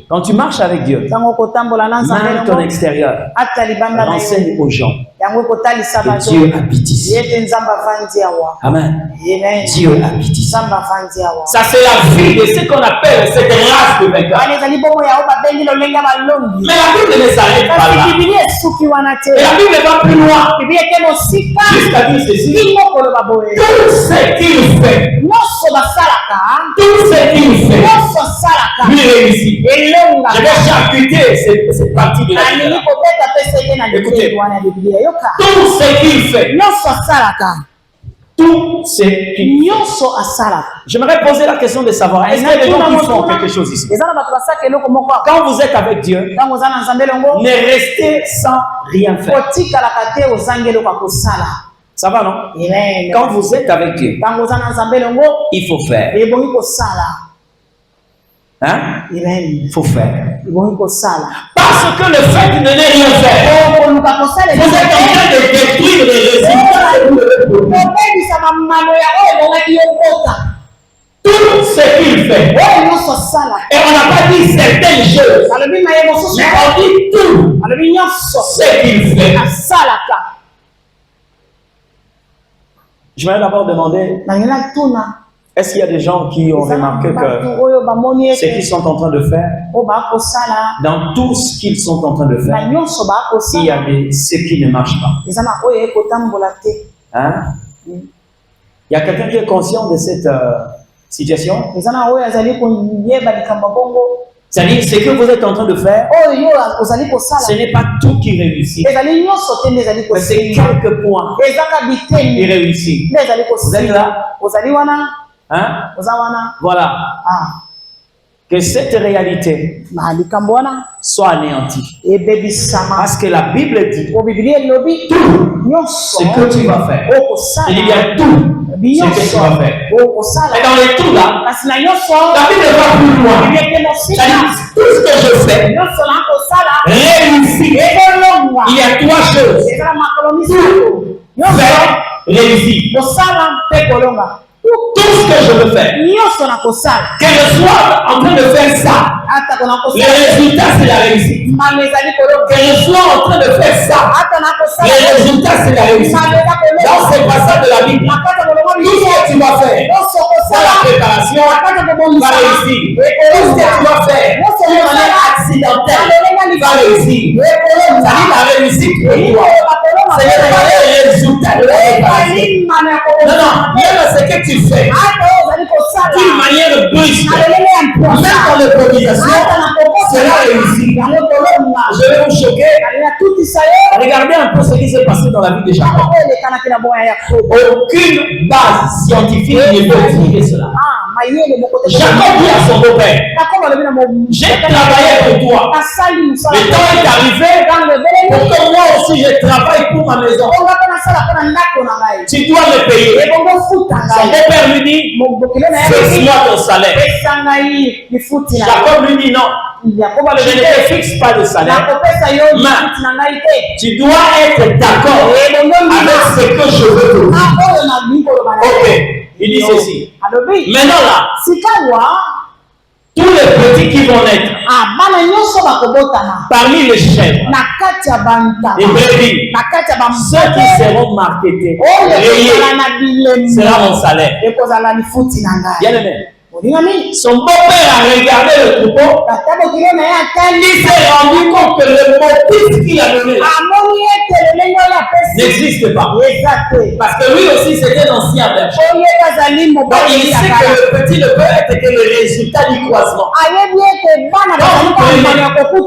quand tu marches avec Dieu, même ton extérieur, renseigne aux gens que Dieu habite ici. Amen. Dieu habite ici. Ça, c'est la vie de ce qu'on appelle cette race de vainqueurs. Mais la Bible ne s'arrête pas là. Et la Bible va plus loin. Jusqu'à dire ceci. Tout ce qu'il fait, lui réussit. Je vais charcuter cette partie de la Bible. Écoutez, tout ce qu'il fait, tout ce qu'il fait. J'aimerais poser la question de savoir, est-ce qu'il y a des gens qui font quelque chose ici? Quand vous êtes avec Dieu, ne restez sans rien faire. Ça va, non? Quand vous êtes avec Dieu, il faut faire. Hein? Il faut faire. Parce que le fait de ne rien faire, vous êtes en train de détruire les résultats. Tout ce qu'il fait. Et on n'a pas dit certaines choses. Mais on dit tout ce qu'il fait. Je vais d'abord demander, est-ce qu'il y a des gens qui ont remarqué que ce qu'ils sont en train de faire, dans tout ce qu'ils sont en train de faire, il y a ce qui ne marche pas. Hein? Il y a quelqu'un qui est conscient de cette situation? C'est-à-dire, ce que vous êtes en train de faire, ce n'est pas tout qui réussit. Mais c'est quelques points qui réussissent. Vous êtes là? Hein? Voilà. Que cette réalité soit anéantie. Parce que la Bible dit tout ce que tu vas faire. Il y a tout ce que tu vas faire. Et dans les tout là, la Bible va plus loin. C'est-à-dire, tout ce que je fais réussit. Il y a 3 choses. Faire, réussir. Tout ce que je veux faire, que je sois en train de faire ça, le résultat c'est la réussite. Que je sois en train de faire ça, le résultat c'est la réussite. Dans ces passages de la Bible, tout ce que tu vas faire, dans la préparation, va réussir. Tout ce que tu vas faire, d'une manière accidentelle, va réussir. Ça dit la réussite pour toi. C'est le résultat de la préparation. Non, même ce que tu fais, d'une manière brusque, même dans l'improvisation, cela réussit. Je vais vous choquer. Regardez un peu ce qui s'est passé dans la vie de Jacob. Aucune base scientifique ne peut expliquer cela. Jacob dit à son beau-père, j'ai travaillé pour toi. Le temps est arrivé pour que moi aussi je travaille pour ma maison. Tu dois me payer. Son beau-père lui dit, fixe-moi ton salaire. Jacob lui dit non. Je ne te fixe pas de salaire. Mais tu dois être d'accord avec ce que je veux te dire. Ok. Il dit ceci. Maintenant là, tous les petits qui vont naître parmi les chèvres, les brebis, ceux qui seront marketés, sera mon salaire. Bien aimé. Son beau-père a regardé le troupeau. Il s'est rendu compte que le motif qu'il a donné n'existe pas. Parce que lui aussi c'était l'ancien berger. Donc il sait que le petit ne peut être que le résultat du croisement.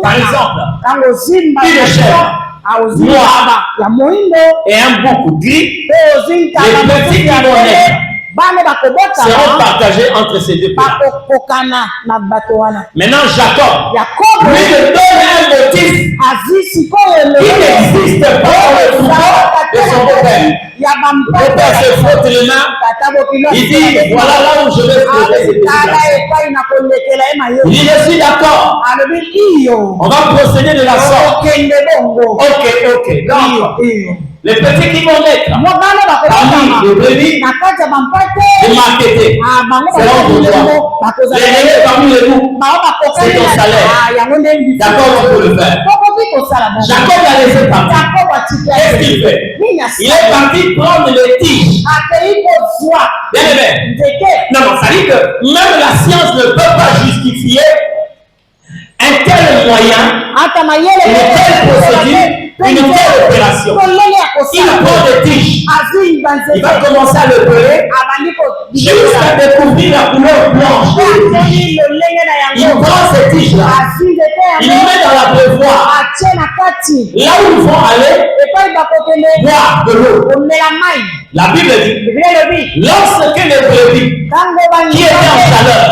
Par exemple, une chèvre noire et un bouc gris, les petits qui vont naître seront partagés entre ces deux pays. Maintenant, Jacob lui donne un motif qui n'existe pas dans le troupeau de son beau-père. Le beau-père se frotte les mains. Il dit, voilà là où je vais trouver ces petits garçons. Il dit, je suis d'accord. On va procéder de la sorte. Ok. Donc, les petits qui vont naître, parmi les brebis, les marketés, seront pour toi. Les aînés parmi les loups, c'est ton salaire. D'accord, on peut le faire. Jacob a laissé partir. Qu'est-ce qu'il fait? Il est parti prendre les tiges. Bien aimé. Non, ça dit que même la science ne peut pas justifier un tel moyen, une telle procédure, une telle opération. Il prend des tiges. Il va commencer à le peler jusqu'à découvrir la couleur blanche. Il prend ces tiges-là. Il met dans la pleuvoie. Là où ils vont aller, boire de l'eau. La Bible dit, lorsque les brebis qui étaient en chaleur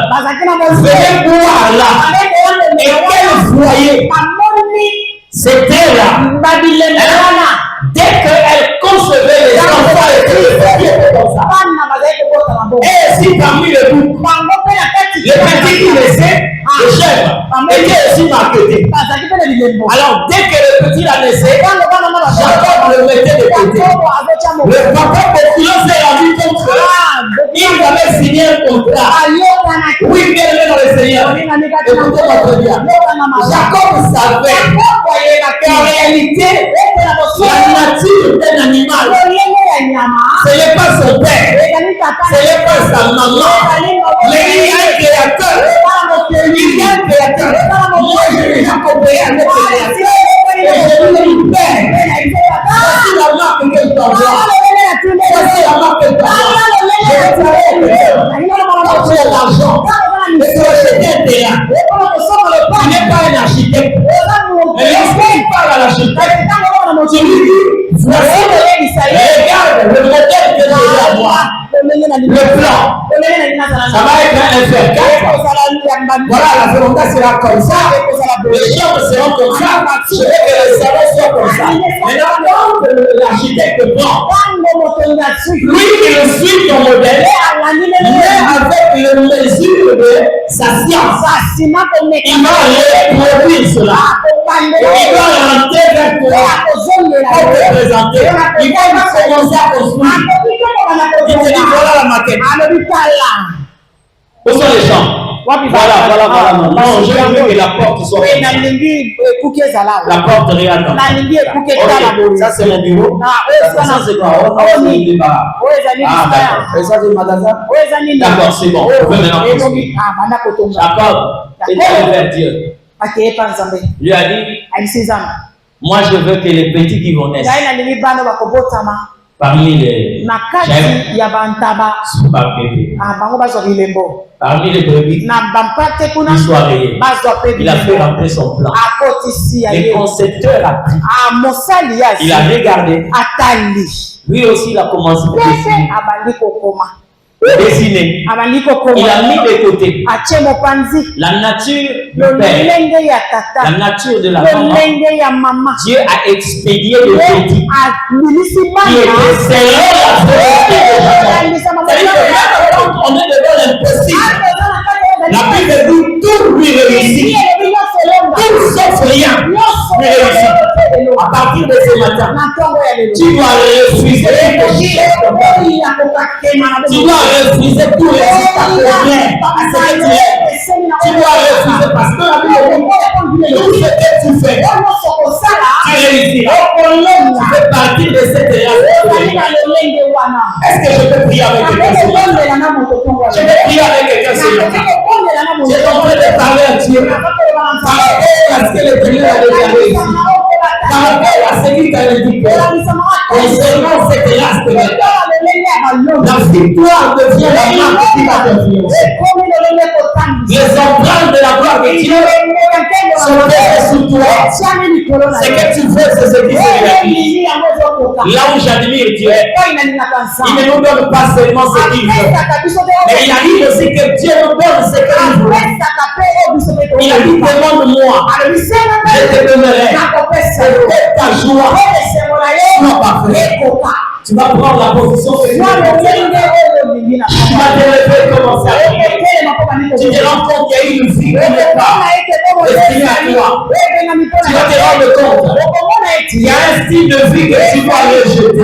venaient boire là, et qu'elles voyaient, c'était là. Dès qu'elle concevait les enfants, elle était comme ça. Et si parmi les boucs, les petits qui naissaient, les chèvres, étaient aussi marketés. Alors dès que le petit la naissait, Jacob le mettait de côté. Le papa populaire s'est rendu compte qu'il avait signé un contrat. Oui, bien aimé dans le Seigneur. Écoutez-moi très bien. Jacob savait qu'en réalité, la nature d'un animal, ce n'est pas son père, ce n'est pas sa maman, mais il y a un créateur. Il y a un créateur. Moi, je n'ai pas compris avec le créateur. Et je lui père. Voici la marque que je t'envoie. Voici la marque que je t'envoie. Je vais l'argent. Et tu as acheté un terrain. Tu n'es pas un architecte. Mais lorsqu'il parle à l'architecte, tu lui dis, voici, regarde le modèle que je vais avoir. Le plan. Ça va être un F4. Voilà, la volonté sera comme ça. Les chambres seront comme ça. Je veux que le salon soit comme ça. Maintenant, quand l'architecte prend, lui, il suit ton modèle, mais avec le mesure de sa science. Il va reproduire cela. Il va rentrer vers toi pour te présenter. Il va commencer à construire. Il te dit voilà la maquette. Où sont les champs? Voilà. Non, je veux que la porte soit. La porte regarde. Ça c'est mon bureau. Ça c'est quoi? C'est le débarras. Ah d'accord. Et ça c'est le magasin? D'accord, c'est bon. On peut maintenant construire. Jacob est allé vers Dieu. Lui a dit, moi je veux que les petits qui vont naître. parmi les
nakati ya bantaba
parmi les brebis, il a fait rentrer son plan. Le concepteur a pris. Il a regardé. Lui aussi, il a commencé à dessiner. Il a mis de côté la nature du père, la nature de la maman. Dieu a expédié le petit qui était selon la volonté. On est devant l'impossible. La Bible dit tout lui réussit. Tout sauf rien lui réussit. À partir de ce matin, tu dois refuser quelque chose. Tu dois refuser tout résultat contraire à ce que tu es. Tu dois refuser parce que la Bible dit tout ce que tu fais, tu réussis. Tu fais partie de cette race. Est-ce que je peux prier avec quelqu'un? Je vais prier avec quelqu'un ce matin. J'ai en train de parler à Dieu par rapport à ce que l'Éternel a déjà réussi, par rapport à ce qu'il t'a indiqué concernant cette race de la victoire devient la marque qui va t'influencer. Les empreintes de la gloire de Dieu sont posées sur toi. Ce que tu fais, c'est ce qui se réalise. Là où j'admire Dieu, il ne nous donne pas seulement ce qu'il veut, mais il arrive aussi que Dieu nous donne ce qu'il veut. Il a dit, demande-moi, je te donnerai. Peut-être ta joie soit parfaite. Tu vas prendre la position que tu vas te lever, commencer à prier. Tu te rends compte qu'il y a une vie qui n'est pas destinée à toi. Tu vas te rendre compte qu'il y a un style de vie que tu vas rejeter.